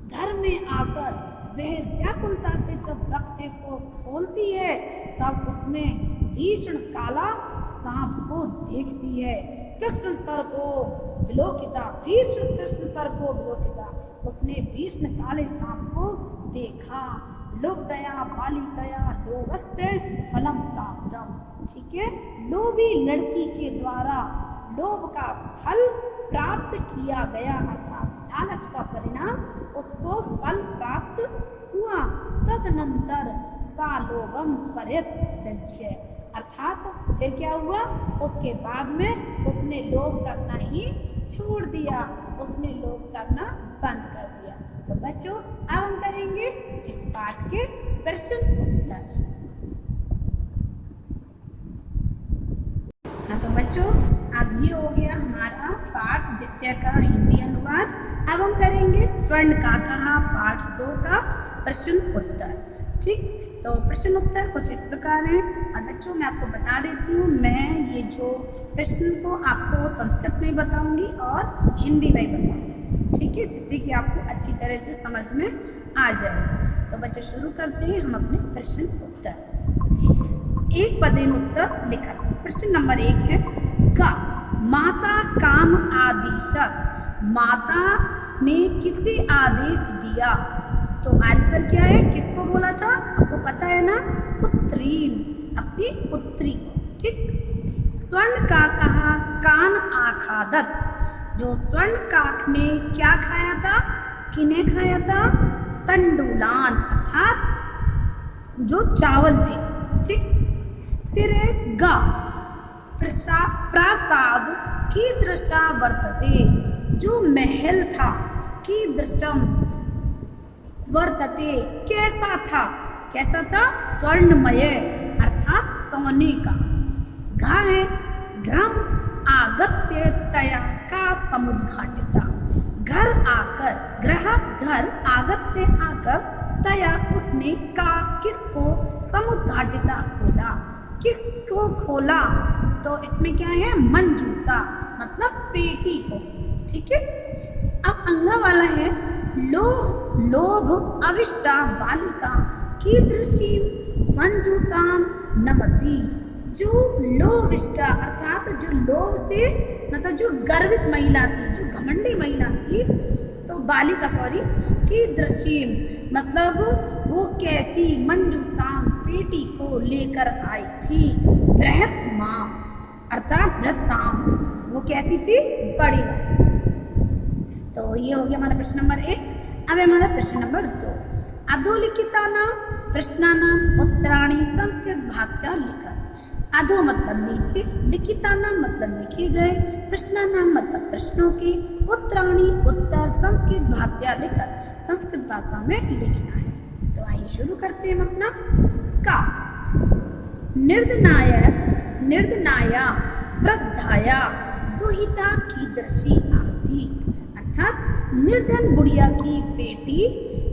घर में आकर वह व्याकुलता से जब बक्से को खोलती है तब उसमें भीषण काला सांप को देखती है। कृष्ण सर्पो विलोकिता, भीष्म कृष्ण सर्पो विलोकिता, उसने भीष्म काले सांप को देखा। लोभदया बालिकया लोभस्य फलम प्राप्तम। ठीक है, लोभी लड़की के द्वारा लोभ का फल प्राप्त किया गया, अर्थात लालच का परिणाम उसको फल प्राप्त हुआ। तदनंतर सा लोभम परित्यज्य अर्थात फिर क्या हुआ, उसके बाद में उसने लोभ करना ही छोड़ दिया, उसने लोभ करना बंद कर दिया। तो बच्चों, अब हम करेंगे इस पाठ के प्रश्न उत्तर। हाँ, तो बच्चों अब ये हो गया हमारा पाठ द्वितीय का हिंदी अनुवाद। अब हम करेंगे स्वर्ण काकः पाठ 2 का प्रश्न उत्तर। ठीक, तो प्रश्न उत्तर कुछ इस प्रकार हैं। और बच्चों मैं आपको बता देती हूँ, मैं ये जो प्रश्न को आपको संस्कृत में बताऊंगी और हिंदी में बताऊंगी। ठीक है, जिससे कि आपको अच्छी तरह से समझ में आ जाएगा। तो बच्चे शुरू करते हैं हम अपने प्रश्न उत्तर। एक पदेन उत्तर लिखा। प्रश्न नंबर 1 है का माता काम आदेशक, माता ने किसे आदेश दिया। तो आंसर क्या है, किसको बोला था, आपको पता है ना, पुत्रीन, अपनी पुत्री को। ठीक, स्वर्ण काकः कान आखादत, जो स्वर्ण काक ने क्या खाया था, किने खाया था, तंडुलान अर्थात जो चावल थे। ठीक, फिर है गा प्रासाद कीदृशा वर्तते, जो महल था, कीदृशम वर्तते कैसा था, कैसा था, स्वर्णमय अर्थात सोने का। घा है घ्रम आगत्य तया का समुद्घाटिता, घर आकर, ग्रह घर, आगत्य आकर, तया उसने, का किसको, समुद्घाटिता खोला, किसको खोला। तो इसमें क्या है, मंजूषा मतलब पेटी को। ठीक है, अब अगला वाला है लोभ अविष्टा बालिका कीदृशी मंजूषाम नमति, जो लोभिष्टा अर्थात जो लोभ से मतलब जो गर्वित महिला थी, जो घमंडी महिला थी, तो बालिका कीदृशी मतलब वो कैसी, मंजूषाम पेटी को लेकर आई थी। बृहत मां अर्थात बृहत्ताम, वो कैसी थी, बड़ी वाली। तो ये हो गया हमारा प्रश्न नंबर 1। अब हमारा प्रश्न नंबर 2, अधोलिखितानां प्रश्नानां उत्तराणि संस्कृत भाषा लिखत। अधो मतलब नीचे, लिखितानां मतलब लिखे गए, प्रश्नानां मतलब प्रश्नों के, उत्तराणि उत्तर संस्कृत भाषा लिखत, संस्कृत भाषा में लिखना है। तो आइए शुरू करते हैं अपना का। निर्धनाया वृद्धाया दुहिता कीदृशी आसीत, अर्थात निर्धन बुढ़िया की बेटी,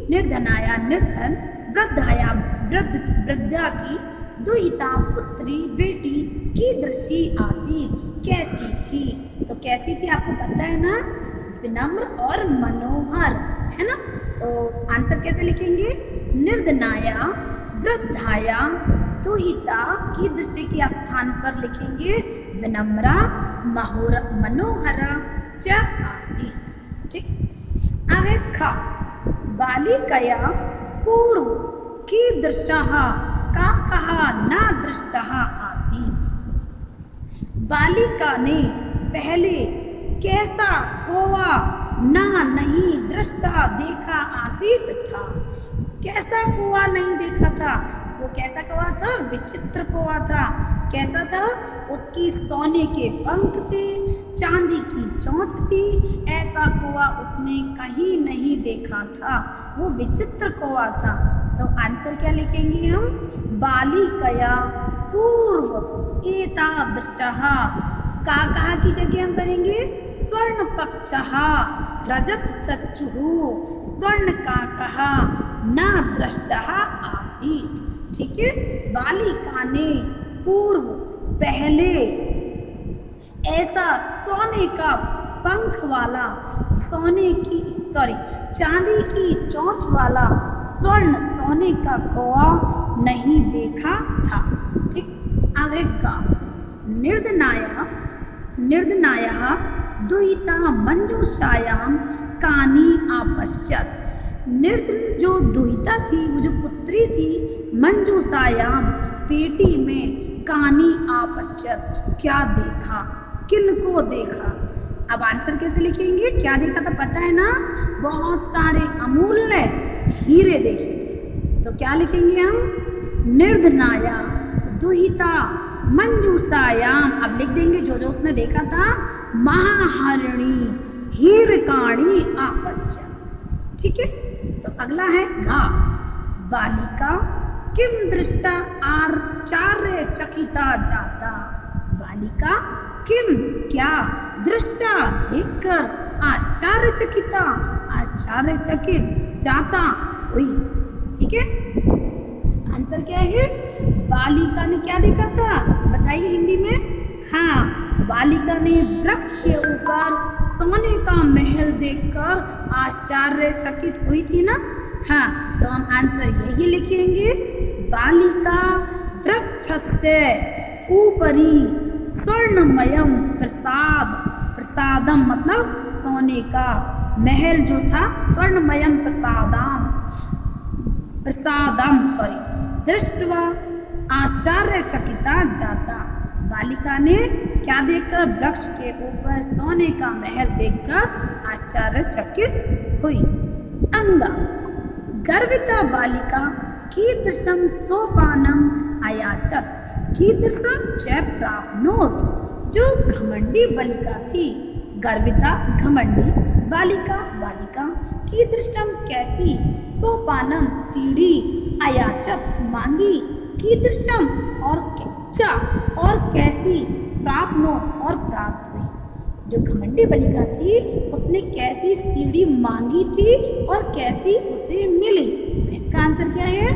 निर्धनाया निर्धन, वृद्धाया वृद्धा की, दुहिता पुत्री बेटी, कीदृशी आसीत कैसी थी। तो कैसी थी आपको पता है ना, विनम्र और मनोहर, है ना। तो आंसर कैसे लिखेंगे, निर्धनाया वृद्धाया दुहिता कीदृशी के स्थान पर लिखेंगे विनम्रा मनोहरा च आसीत। ठीक, अब है ख, बालिकया पूर्व कीदृशः काकः न दृष्टः आसीत। बालिका ने पहले कैसा कौवा नहीं दृष्टा देखा आसीत था। कैसा कौवा नहीं देखा था, वो कैसा कौवा था, विचित्र कौवा था। कैसा था, उसकी सोने के पंख थे, चांदी की चोंच थी, ऐसा कौवा उसने कहीं नहीं देखा था, वो विचित्र कौवा था। तो आंसर क्या लिखेंगे हम, बालिकया पूर्व एतादृशः, कहा की जगह हम करेंगे स्वर्ण पक्षः रजत चक्षुः स्वर्ण काकः न दृष्टः आसीत। ठीक है, बालिका ने पूर्व पहले ऐसा सोने का पंख वाला, चांदी की चोंच वाला स्वर्ण सोने का कौवा नहीं देखा था। ठीक, अब है गा, निर्धनाया दुहिता मंजूषायाम कानी आपश्यत। निर्धन जो दुहिता थी, वो जो पुत्री थी, मंजूषायाम पेटी में, कानी आपश्यत क्या देखा, किनको देखा। अब आंसर कैसे लिखेंगे, क्या देखा था पता है ना, बहुत सारे अमूल्य हीरे देखे थे। तो क्या लिखेंगे हम, निर्धनाया दुहिता मंजूषायाम, अब लिख देंगे जो जो उसने देखा था, महाहरिणी हीरकाणी आपश्यत। ठीक है, तो अगला है घा, बालिका किम दृष्टा आश्चर्य चकिता जाता। बालिका किम क्या, दृष्टा देखकर, आश्चर्यचकित जाता हुई। ठीक है, आंसर क्या है, बालिका ने क्या देखा था बताइए हिंदी में। हाँ, बालिका ने वृक्ष के ऊपर सोने का महल देखकर आश्चर्यचकित हुई थी ना। हाँ, तो हम आंसर यही लिखेंगे, बालिका वृक्षस्य ऊपरी स्वर्णमयम प्रसादम मतलब सोने का महल जो था, स्वर्णमयम प्रसादम दृष्टवा आश्चर्यचकिता जाता। बालिका ने क्या देखकर, वृक्ष के ऊपर सोने का महल देखकर आश्चर्यचकित हुई। अंगा, गर्विता बालिका कीदृशं सोपानम अयाचत, कीदृशं च प्राप्नोत। जो घमंडी बालिका थी, गर्विता घमंडी, बालिका कीदृशं कैसी, सोपानम सीढ़ी, अयाचत मांगी, कीदृशम और कैसी, प्राप्नोत और प्राप्त हुई। जो घमंडी बालिका थी उसने कैसी सीढ़ी मांगी थी और कैसी उसे मिली। तो इसका आंसर क्या है,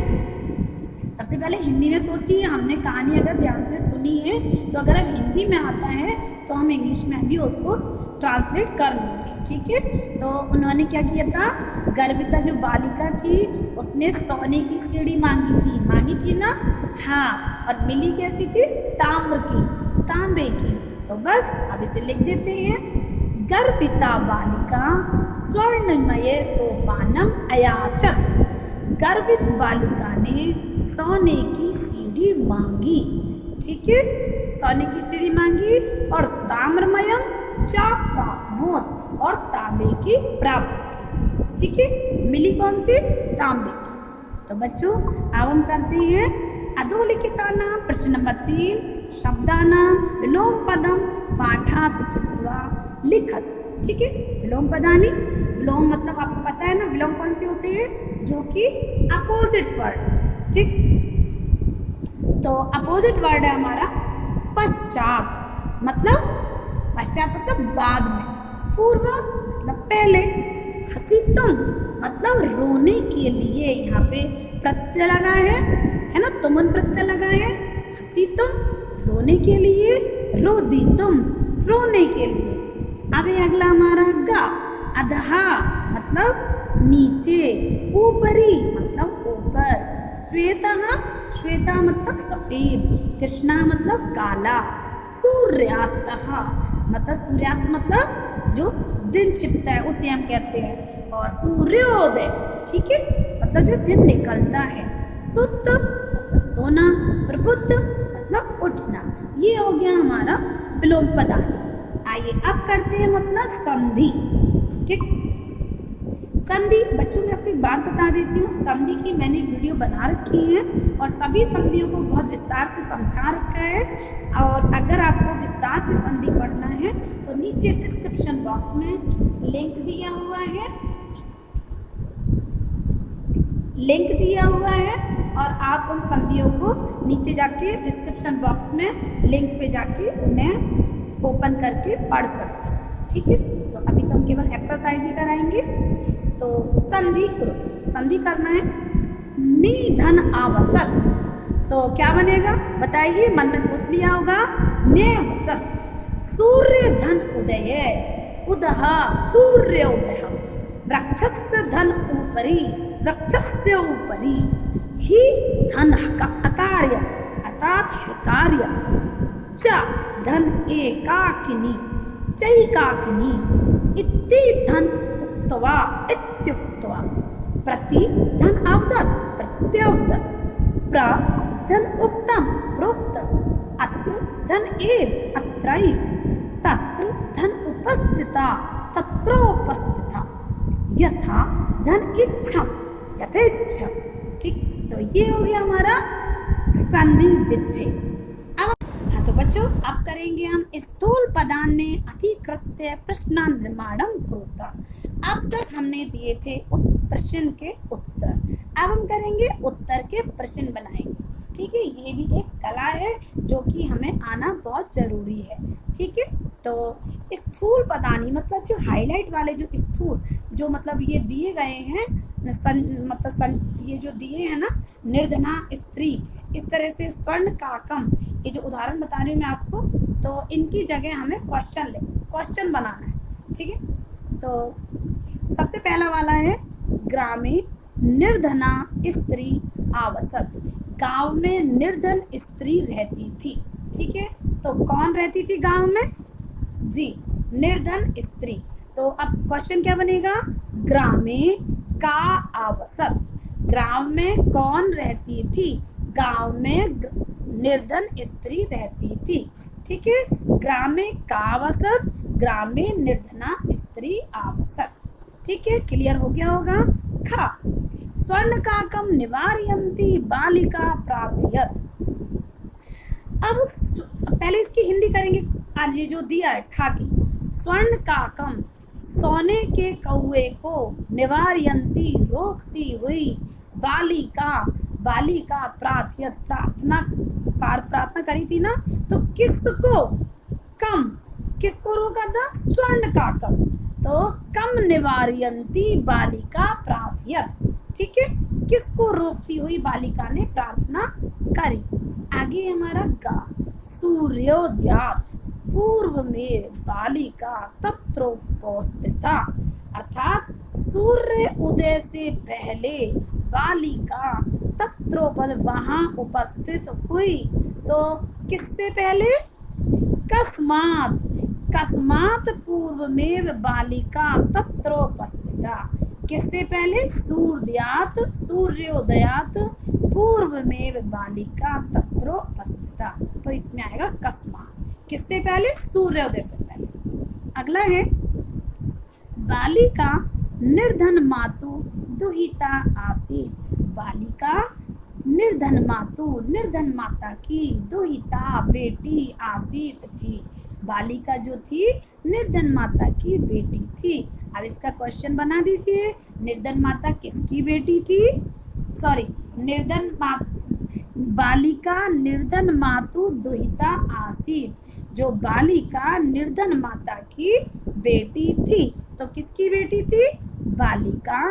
सबसे पहले हिंदी में सोचिए। हमने कहानी अगर ध्यान से सुनी है तो अगर अब हिंदी में आता है तो हम इंग्लिश में भी उसको ट्रांसलेट कर लेंगे। ठीक है, तो उन्होंने क्या किया था, गर्विता जो बालिका थी उसने सोने की सीढ़ी मांगी थी ना। हाँ, और मिली कैसी थी, तांबे की। तो बस अब इसे लिख देते हैं, गर्विता बालिका स्वर्णमय सोपानम अयाचत। गर्वित बालिका ने सोने की सीढ़ी मांगी। ठीक है, सोने की सीढ़ी मांगी और ताम्रमयम चा प्राप्नोत और तांबे की प्राप्त की। ठीक है, मिली कौन सी? तांबे की। तो बच्चों अब हम करते हैं अधोलिखितानां प्रश्न नंबर 3 शब्दानां विलोम पदम पाठात चित्वा लिखत। ठीक है, विलोम पदानी, विलोम मतलब आपको पता है ना विलोम कौन से होते हैं? जो कि अपोजिट वर्ड। ठीक, तो अपोजिट वर्ड है हमारा पश्चात, मतलब बाद में, पूर्वम मतलब पहले, हसीतुम मतलब रोने के लिए, यहाँ पे प्रत्यय लगा है ना, तुमन प्रत्यय लगा है, हसीतुम रोने के लिए, रोदितुम रोने के लिए। अब अगला हमारा गा, अधहा मतलब नीचे, ऊपरी मतलब ऊपर, श्वेतः श्वेता मतलब सफेद, कृष्णा मतलब काला, सूर्यास्तः मतलब सूर्यास्त मतलब जो दिन छिपता है उसे हम कहते हैं, और सूर्योदय ठीक है मतलब जो दिन निकलता है, सुत मतलब सोना, प्रबुद्ध मतलब उठना। ये हो गया हमारा विलोम पदार्थ। आइए अब करते हैं हम अपना संधि। ठीक, संधि बच्चों में आपको एक बात बता देती हूँ, संधि की मैंने वीडियो बना रखी है और सभी संधियों को बहुत विस्तार से समझा रखा है। और अगर आपको विस्तार से संधि पढ़ना है तो नीचे डिस्क्रिप्शन बॉक्स में लिंक दिया हुआ है, और आप उन संधियों को नीचे जाके डिस्क्रिप्शन बॉक्स में लिंक पे जाके उन्हें ओपन करके पढ़ सकते हैं। ठीक है, तो अभी तो हम केवल एक्सरसाइज ही कराएंगे। तो संधि कृत, संधि करना है निधन आवसत, तो क्या बनेगा बताइए, मन में सोच लिया होगा। नेवसत सूर्य धन उदय, उदह सूर्य उदय, वृक्षस्य धन ऊपरी, वृक्षस्य ऊपरी, ही धन अकार्य अर्थात हकार्यत, च धन एकाकिनी चैकाकिनी, इति धन उक्त्वा इत्युक्त्वा, प्रति धन अवदत् प्रत्यवदत्, प्र धन उक्तम प्रोक्त, अत्र धन एव अत्रैव, तत्र धन उपस्थिता तत्रोपस्थिता, यथा धन इच्छा यथेच्छा। ठीक, तो ये हो गया हमारा संधि विच्छेद। हाँ तो बच्चों अब करेंगे हम स्थूल पदान्ये अधिकृत्य प्रश्न निर्माणम कृत। अब तक हमने दिए थे प्रश्न के उत्तर, अब हम करेंगे उत्तर के प्रश्न बनाएंगे। ठीक है, ये भी एक कला है जो कि हमें आना बहुत जरूरी है। ठीक है, तो स्थूल पदानी मतलब जो हाईलाइट वाले जो स्थूल जो मतलब ये दिए गए हैं ये जो दिए हैं ना, निर्धना स्त्री, इस तरह से स्वर्ण काकम, ये जो उदाहरण बता रही हूँ मैं आपको, तो इनकी जगह हमें क्वेश्चन बनाना है। ठीक है, तो सबसे पहला वाला है ग्रामे निर्धना स्त्री आवसत, गांव में निर्धन स्त्री रहती थी। ठीक है, तो कौन रहती थी गांव में? जी, निर्धन स्त्री। तो अब क्वेश्चन क्या बनेगा? ग्रामे का आवसत, गांव में कौन रहती थी? गांव में निर्धन स्त्री रहती थी। ठीक है, ग्रामे का आवसत, ग्रामे निर्धना स्त्री आवसत। ठीक है, क्लियर हो गया होगा। खा, स्वर्ण काकम निवारयन्ती बालिका प्रार्थयत। अब पहले इसकी हिंदी करेंगे। आज ये जो दिया है खा की, स्वर्ण काकम सोने के कौए को, निवारयन्ती रोकती हुई, बालिका प्रार्थयत प्रार्थना करी थी ना, तो किसको रोका था? स्वर्ण काकम, तो कम निवारयन्ती बालिका प्रार्थयत। ठीक है, किसको रोकती हुई बालिका ने प्रार्थना करी। आगे हमारा गा, सूर्योदयात पूर्व में बालिका तत्रोपस्थिता, अर्थात सूर्य उदय से पहले बालिका तत्रोपद वहाँ उपस्थित हुई। तो किससे पहले? कस्मात पूर्व में बालिका तत्रोपस्थिता, किससे पहले? सूर्योदयात पूर्वमेव बालिका तत्रो उपस्थिता। तो इसमें आएगा कस्मात्, किससे पहले, सूर्योदय से पहले। अगला है बालिका निर्धन मातु दुहिता आसीत्। बालिका निर्धन मातु, निर्धन माता की, दुहिता बेटी, आसीत थी। बालिका जो थी निर्धन माता की बेटी थी। अब इसका क्वेश्चन बना दीजिए, निर्धन माता किसकी बेटी थी, सॉरी बालिका निर्धन मातु दुहिता आसीत। जो बालिका निर्धन माता की बेटी थी, तो किसकी बेटी थी, बालिका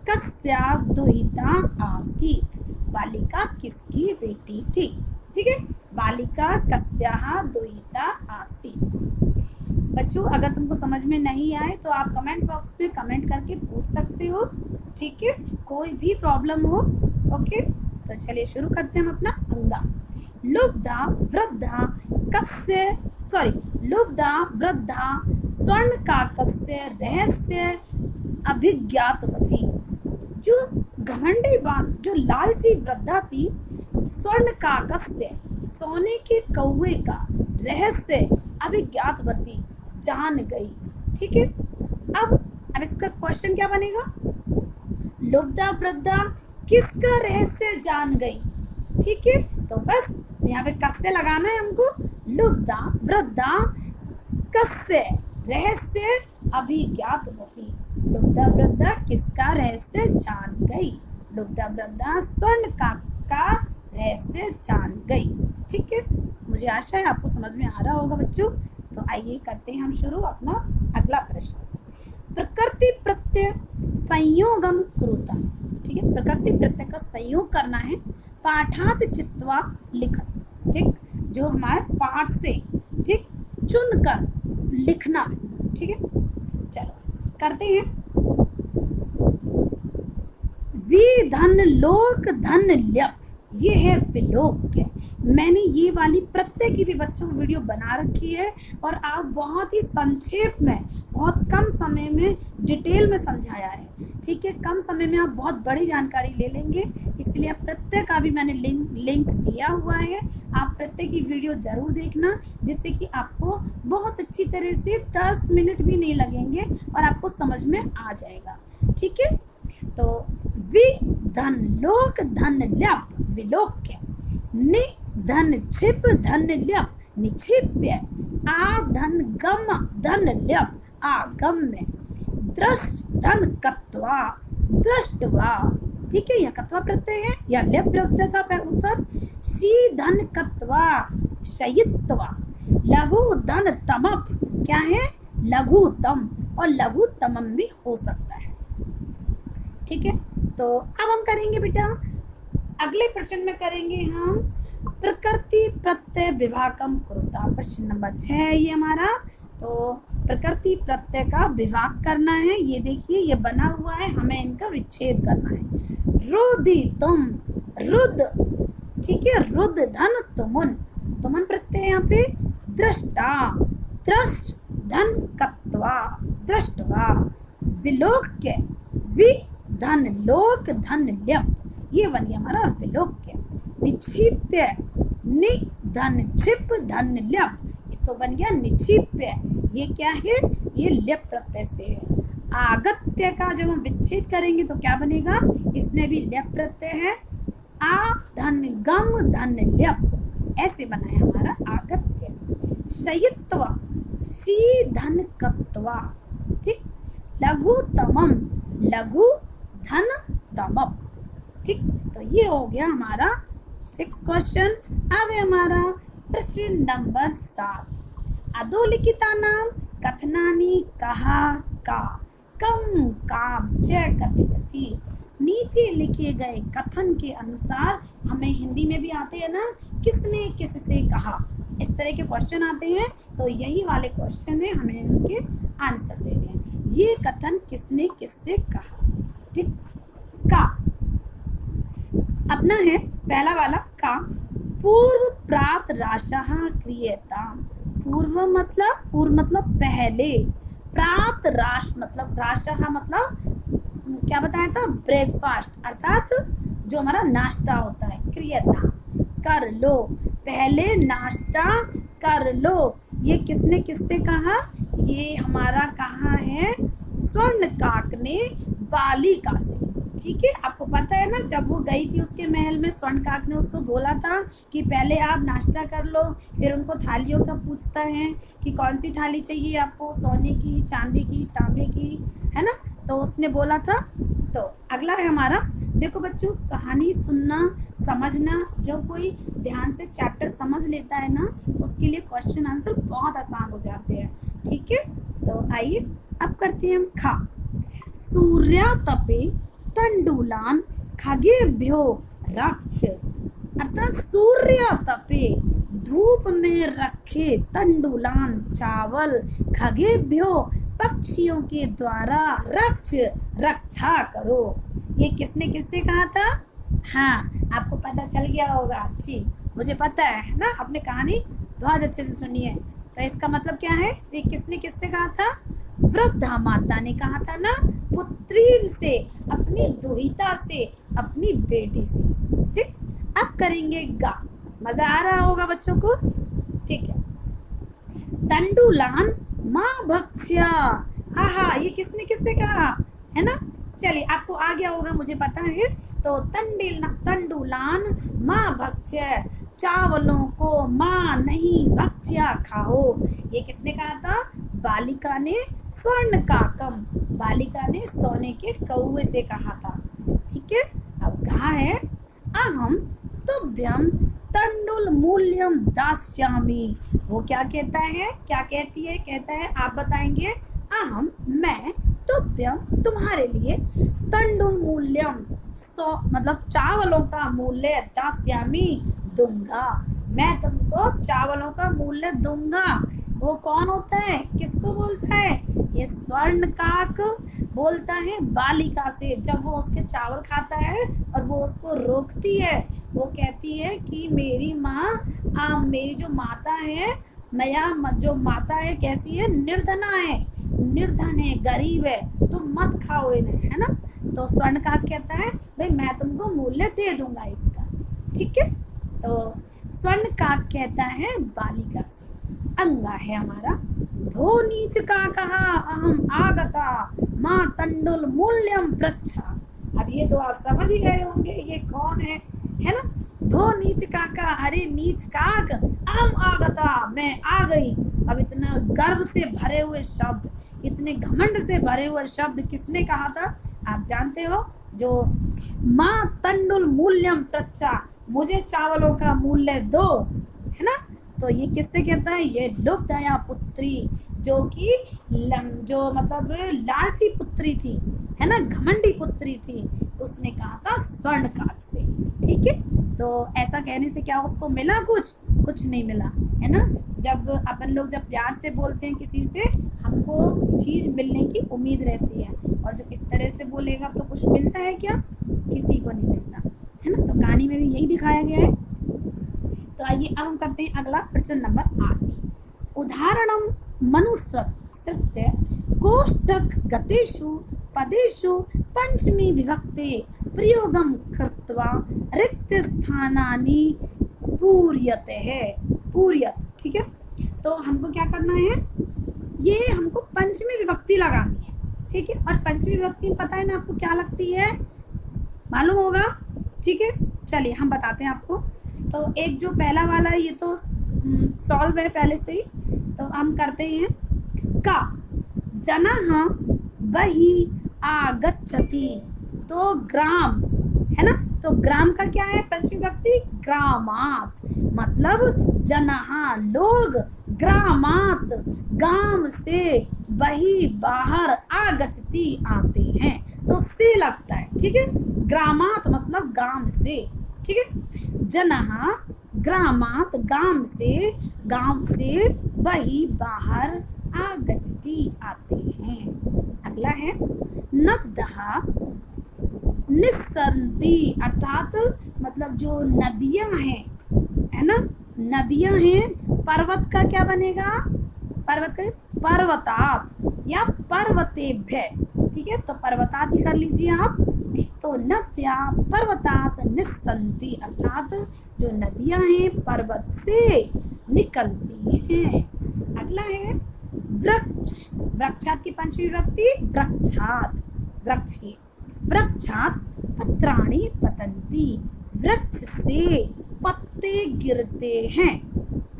कस्या दुहिता आसीत। बालिका किसकी बेटी थी, ठीक है, बालिका कस्याः दुहिता आसीत। बच्चों अगर तुमको समझ में नहीं आए तो आप कमेंट बॉक्स में कमेंट करके पूछ सकते हो, ठीक है, कोई भी प्रॉब्लम हो। ओके, तो चलिए शुरू करते हैं हम अपना अंगा। लुब्धा वृद्धा कस्य, सॉरी लुब्धा वृद्धा स्वर्ण काकस्य रहस्य अभिज्ञातवती। जो घमंडी बात, जो लालची वृद्धा थी, स्वर्ण काकस्य, सोने के कौवे का, रहस्य अभिज्ञातवती, जान गई, ठीक है। अब इसका क्वेश्चन क्या बनेगा, लुब्धा वृद्धा किसका रहस्य जान गई, ठीक है। तो बस यहाँ पे कस्य लगाना है हमको, लुब्धा वृद्धा कस्य रहस्य अभिज्ञातवती। लुब्धा वृद्धा किसका रहस्य जान गई, लुब्धा वृद्धा स्वर्ण का रहस्य जान गई, ठीक है। मुझे आशा है आपको समझ में आ रहा होगा बच्चों। तो आइए करते हैं हम शुरू अपना अगला प्रश्न। प्रकृति प्रत्यय संयोगम कुरुता, ठीक है, प्रकृति प्रत्यय का संयोग करना है। पाठात चित्वा लिखत, ठीक, जो हमारे पाठ से, ठीक, चुनकर लिखना, ठीक है। चलो करते हैं। वि धन लोक धन ल्यप, ये है विलोक्य। मैंने ये वाली प्रत्यय की भी बच्चों को वीडियो बना रखी है और आप बहुत ही संक्षेप में, बहुत कम समय में डिटेल में समझाया है, ठीक है। कम समय में आप बहुत बड़ी जानकारी ले लेंगे, इसलिए प्रत्यय का भी मैंने लिंक दिया हुआ है। आप प्रत्यय की वीडियो जरूर देखना, जिससे कि आपको बहुत अच्छी तरह से 10 मिनट भी नहीं लगेंगे और आपको समझ में आ जाएगा, ठीक है। तो वि धन लोक धन ल्यप विलोक्य, नि धन छिप धन ल्यप निक्षिप्य, आ धन गम धन ल्यप आगम्य, दृश धन कत्वा दृष्टवा, ठीक है, यह कत्वा प्रत्यय है या ल्यप प्रत्यय था ऊपर। शी धन कत्वा शयित्वा, लघु धन तमप, क्या है, लघुतम, और लघुतमम भी हो सकता है, ठीक है। तो अब हम करेंगे बेटा अगले प्रश्न में करेंगे हम प्रकृति प्रत्यय विभागम कुरुता। प्रश्न नंबर 6 है ये हमारा। तो प्रकृति प्रत्यय का विभाग करना है। ये देखिए ये बना हुआ है, हमें इनका विच्छेद करना है। रुदि तुम, रुद, ठीक है, रुद धन तुमुन, तुमन प्रत्यय यहाँ पे। दृष्टा, दृश धन कत्वा दृष्टवा। विलोक्य, वि धन लोक धन ल्यप, ये बन गया हमारा विलोक्य। निक्षिप्य, नि धन छिप धन ल्यप, तो बन गया निक्षिप्य। ये क्या है, ये ल्यप प्रत्यय से है। आगत्य का जब हम विच्छेद करेंगे तो क्या बनेगा, इसमें भी ल्यप प्रत्यय है। आ धन गम धन ल्यप, ऐसे बना है हमारा आगत्य। शयित्व, शी धन कत्वा, ठीक। लघुतमम, लघु धन तमप, ठीक। तो ये हो गया हमारा 6 क्वेश्चन। अब है हमारा प्रश्न नंबर 7। अधोलिखिता नाम कथनानि कहा का कम काम च कथयति। नीचे लिखे गए कथन के अनुसार, हमें हिंदी में भी आते हैं ना, किसने किससे कहा, इस तरह के क्वेश्चन आते हैं। तो यही वाले क्वेश्चन है, हमें इनके आंसर देने हैं। ये कथन किसने किससे कहा, ठीक। का अपना है पहला वाला का, पूर्व प्रात राशः क्रियताम। पूर्व मतलब पहले, प्रात राश मतलब, राशः मतलब क्या बताया था, ब्रेकफास्ट, अर्थात जो हमारा नाश्ता होता है। क्रियता, कर लो, पहले नाश्ता कर लो। ये किसने किससे कहा? ये हमारा कहा है स्वर्णकाक ने बालिका से। ठीक है, आपको पता है ना, जब वो गई थी उसके महल में, स्वर्णकाक ने उसको बोला था कि पहले आप नाश्ता कर लो। फिर उनको थालियों का पूछता है कि कौन सी थाली चाहिए आपको, सोने की, चांदी की, तांबे की, है ना। तो उसने बोला था। तो अगला है हमारा, देखो बच्चों, कहानी सुनना, समझना, जो कोई ध्यान से चैप्टर समझ लेता है ना, उसके लिए क्वेश्चन आंसर बहुत आसान हो जाते हैं। ठीक है, तो आइए अब करते हैं हम खा। सूर्यातपे तंडुलान खगेभ्यो रक्ष, अर्थात सूर्यातपे, धूप में रखे तंडुलान, चावल, खगेभ्यो, पक्षियों के द्वारा, रक्ष, रक्षा करो। ये किसने किससे कहा था? हाँ, आपको पता चल गया होगा। अच्छी, मुझे पता है ना, आपने कहानी बहुत अच्छे से सुनी है। तो इसका मतलब क्या है? ये किसने किससे कहा था? वृद्धा माता ने कहा था ना, पुत्री से, अपनी दुहिता से, अपनी बेटी से। ठीक, अब करेंगे गा। मजा आ रहा होगा बच्चों को? ठीक है। तंडुलान माँ भक्ष्या, आहा, ये किसने किससे कहा है ना? चलिए, आपको आ गया होगा, मुझे पता है। तो तंडुलान माँ भक्ष्य, चावलों को माँ नहीं भक्ष्या खाओ। ये किसने कहा था? बालिका ने स्वर्णकाकम, बालिका ने सोने के कौवे से कहा था। ठीक है, अब कहा है अहम तुभ्यम तंडुल मूल्यम दास्यामि। वो क्या कहता है, क्या कहती है? कहता है, आप बताएंगे, अहम, मैं, तुभ्यम, तुम्हारे लिए, तंडुल मूल्यम, मतलब चावलों का मूल्य, दास्यामि, दूंगा, मैं तुमको चावलों का मूल्य दूंगा। वो कौन होता है? किसको बोलता है? ये स्वर्णकाक बोलता है बालिका से, जब वो उसके चावल खाता है और वो उसको रोकती है। वो कहती है कि मेरी माँ, मेरी जो माता है, नया जो माता है, कैसी है? निर्धना है, निर्धन है, गरीब है, तुम मत खाओ इन्हें, है ना। तो स्वर्णकाक कहता है, भाई मैं तुमको मूल्य दे दूंगा इसका। ठीक है, तो स्वर्णकाक कहता है बालिका से। अंगा है हमारा, भो नीच का कहा अहम आगता माँ तंडुल मूल्यम प्रच्छा। अब ये तो आप समझ ही गए होंगे ये कौन है ना। भो नीच काका, अरे नीच काक, अहम आगता, मैं आ गई। अब इतना गर्व से भरे हुए शब्द, इतने घमंड से भरे हुए शब्द किसने कहा था? आप जानते हो, जो माँ तंडुल मूल्यम प्रच्छा, मुझे चावलों का मूल्य दो, है ना। तो ये किससे कहता है? ये लुब्धया पुत्री, जो कि जो मतलब लालची पुत्री थी, है ना, घमंडी पुत्री थी, उसने कहा था स्वर्णकाक से। ठीक है, तो ऐसा कहने से क्या उसको मिला? कुछ नहीं मिला, है ना। जब अपन लोग जब प्यार से बोलते हैं किसी से, हमको चीज़ मिलने की उम्मीद रहती है, और जब इस तरह से बोलेगा तो कुछ मिलता है क्या? किसी को नहीं मिलता, है ना। तो कहानी में भी यही दिखाया गया है। तो आइए अब हम करते हैं अगला प्रश्न नंबर 8। उदाहरणम मनुसृत्य कोष्ठक गतेषु पदेषु पंचमी विभक्ते प्रयोगम कृत्वा रिक्त स्थानानि पूर्यते है, पूर्यत। ठीक है, तो हमको क्या करना है? ये हमको पंचमी विभक्ति लगानी है। ठीक है, और पंचमी विभक्ति में पता है ना आपको क्या लगती है? मालूम होगा। ठीक है, चलिए हम बताते हैं आपको। तो एक जो पहला वाला है, ये तो सॉल्व है पहले से ही, तो हम करते हैं। का जनः बहि आगच्छति, तो ग्राम, है ना। तो ग्राम का क्या है? पंचमी विभक्ति ग्रामात, मतलब जनः, लोग, ग्रामात, गांव से, बही, बाहर, आगच्छति, आते हैं, तो से लगता है। ठीक है, ग्रामात मतलब गांव से। ठीक है, जनः ग्रामात, गांव से, बही, बाहर, आगच्छति, आते हैं। अगला है नद्यः निस्सरन्ति, अर्थात मतलब जो नदियां हैं, है ना, नदियां हैं। पर्वत का क्या बनेगा? पर्वत का पर्वतात या पर्वतेभ्य। ठीक है, तो पर्वतात ही कर लीजिए आप। तो नद्या पर्वतात निस्सन्ति, अर्थात जो नदियां हैं पर्वत से निकलती हैं। अगला है वृक्ष, वृक्षात की पंचमी विभक्ति वृक्षात, वृक्ष की, वृक्षात पत्राणि पतन्ति, वृक्ष से पत्ते गिरते हैं।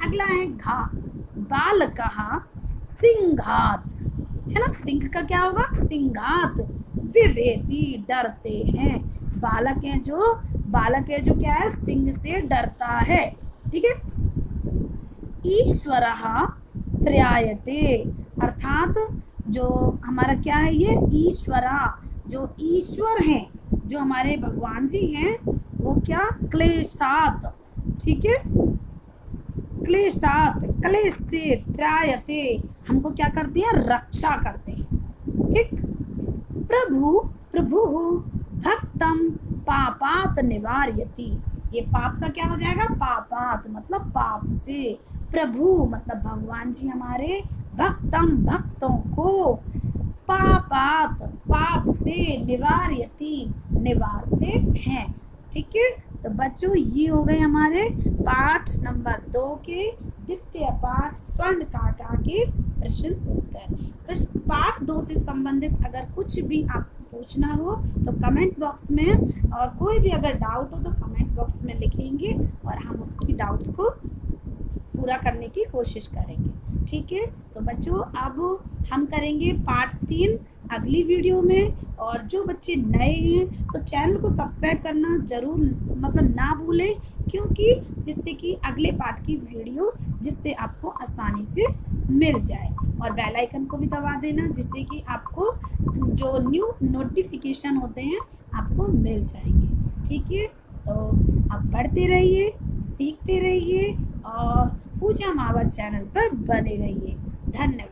अगला है घा, बालकः सिंघात, है ना, सिंह का क्या होगा, सिंघात, बिभेति, डरते हैं। बालक है जो क्या है, सिंह से डरता है। ठीक है। ईश्वरः त्रयायते, अर्थात जो हमारा क्या है, ये ईश्वरा, जो ईश्वर हैं, जो हमारे भगवान जी हैं, वो क्या, क्लेशात, ठीक है, क्लेशात, क्लेश से, त्रायते, हमको क्या करते हैं, रक्षा करते हैं। ठीक। प्रभु भक्तम पापात निवारयति, ये पाप का क्या हो जाएगा, पापात मतलब पाप से, प्रभु मतलब भगवान जी हमारे, भक्तम भक्तों को, पापात पाप से, निवारयति निवारते हैं। ठीक है। तो बच्चों ये हो गए हमारे पाठ नंबर 2 के द्वितीय पाठ स्वर्ण काका के प्रश्न उत्तर। पाठ 2 से संबंधित अगर कुछ भी आपको पूछना हो तो कमेंट बॉक्स में, और कोई भी अगर डाउट हो तो कमेंट बॉक्स में लिखेंगे और हम उसकी डाउट्स को पूरा करने की कोशिश करेंगे। ठीक है। तो बच्चों अब हम करेंगे पार्ट 3 अगली वीडियो में, और जो बच्चे नए हैं तो चैनल को सब्सक्राइब करना जरूर मतलब ना भूलें, क्योंकि जिससे कि अगले पार्ट की वीडियो जिससे आपको आसानी से मिल जाए, और बेल आइकन को भी दबा देना जिससे कि आपको जो न्यू नोटिफिकेशन होते हैं आपको मिल जाएंगे। ठीक है। तो आप पढ़ते रहिए, सीखते रहिए और पूजा मावर चैनल पर बने रहिए। धन्यवाद।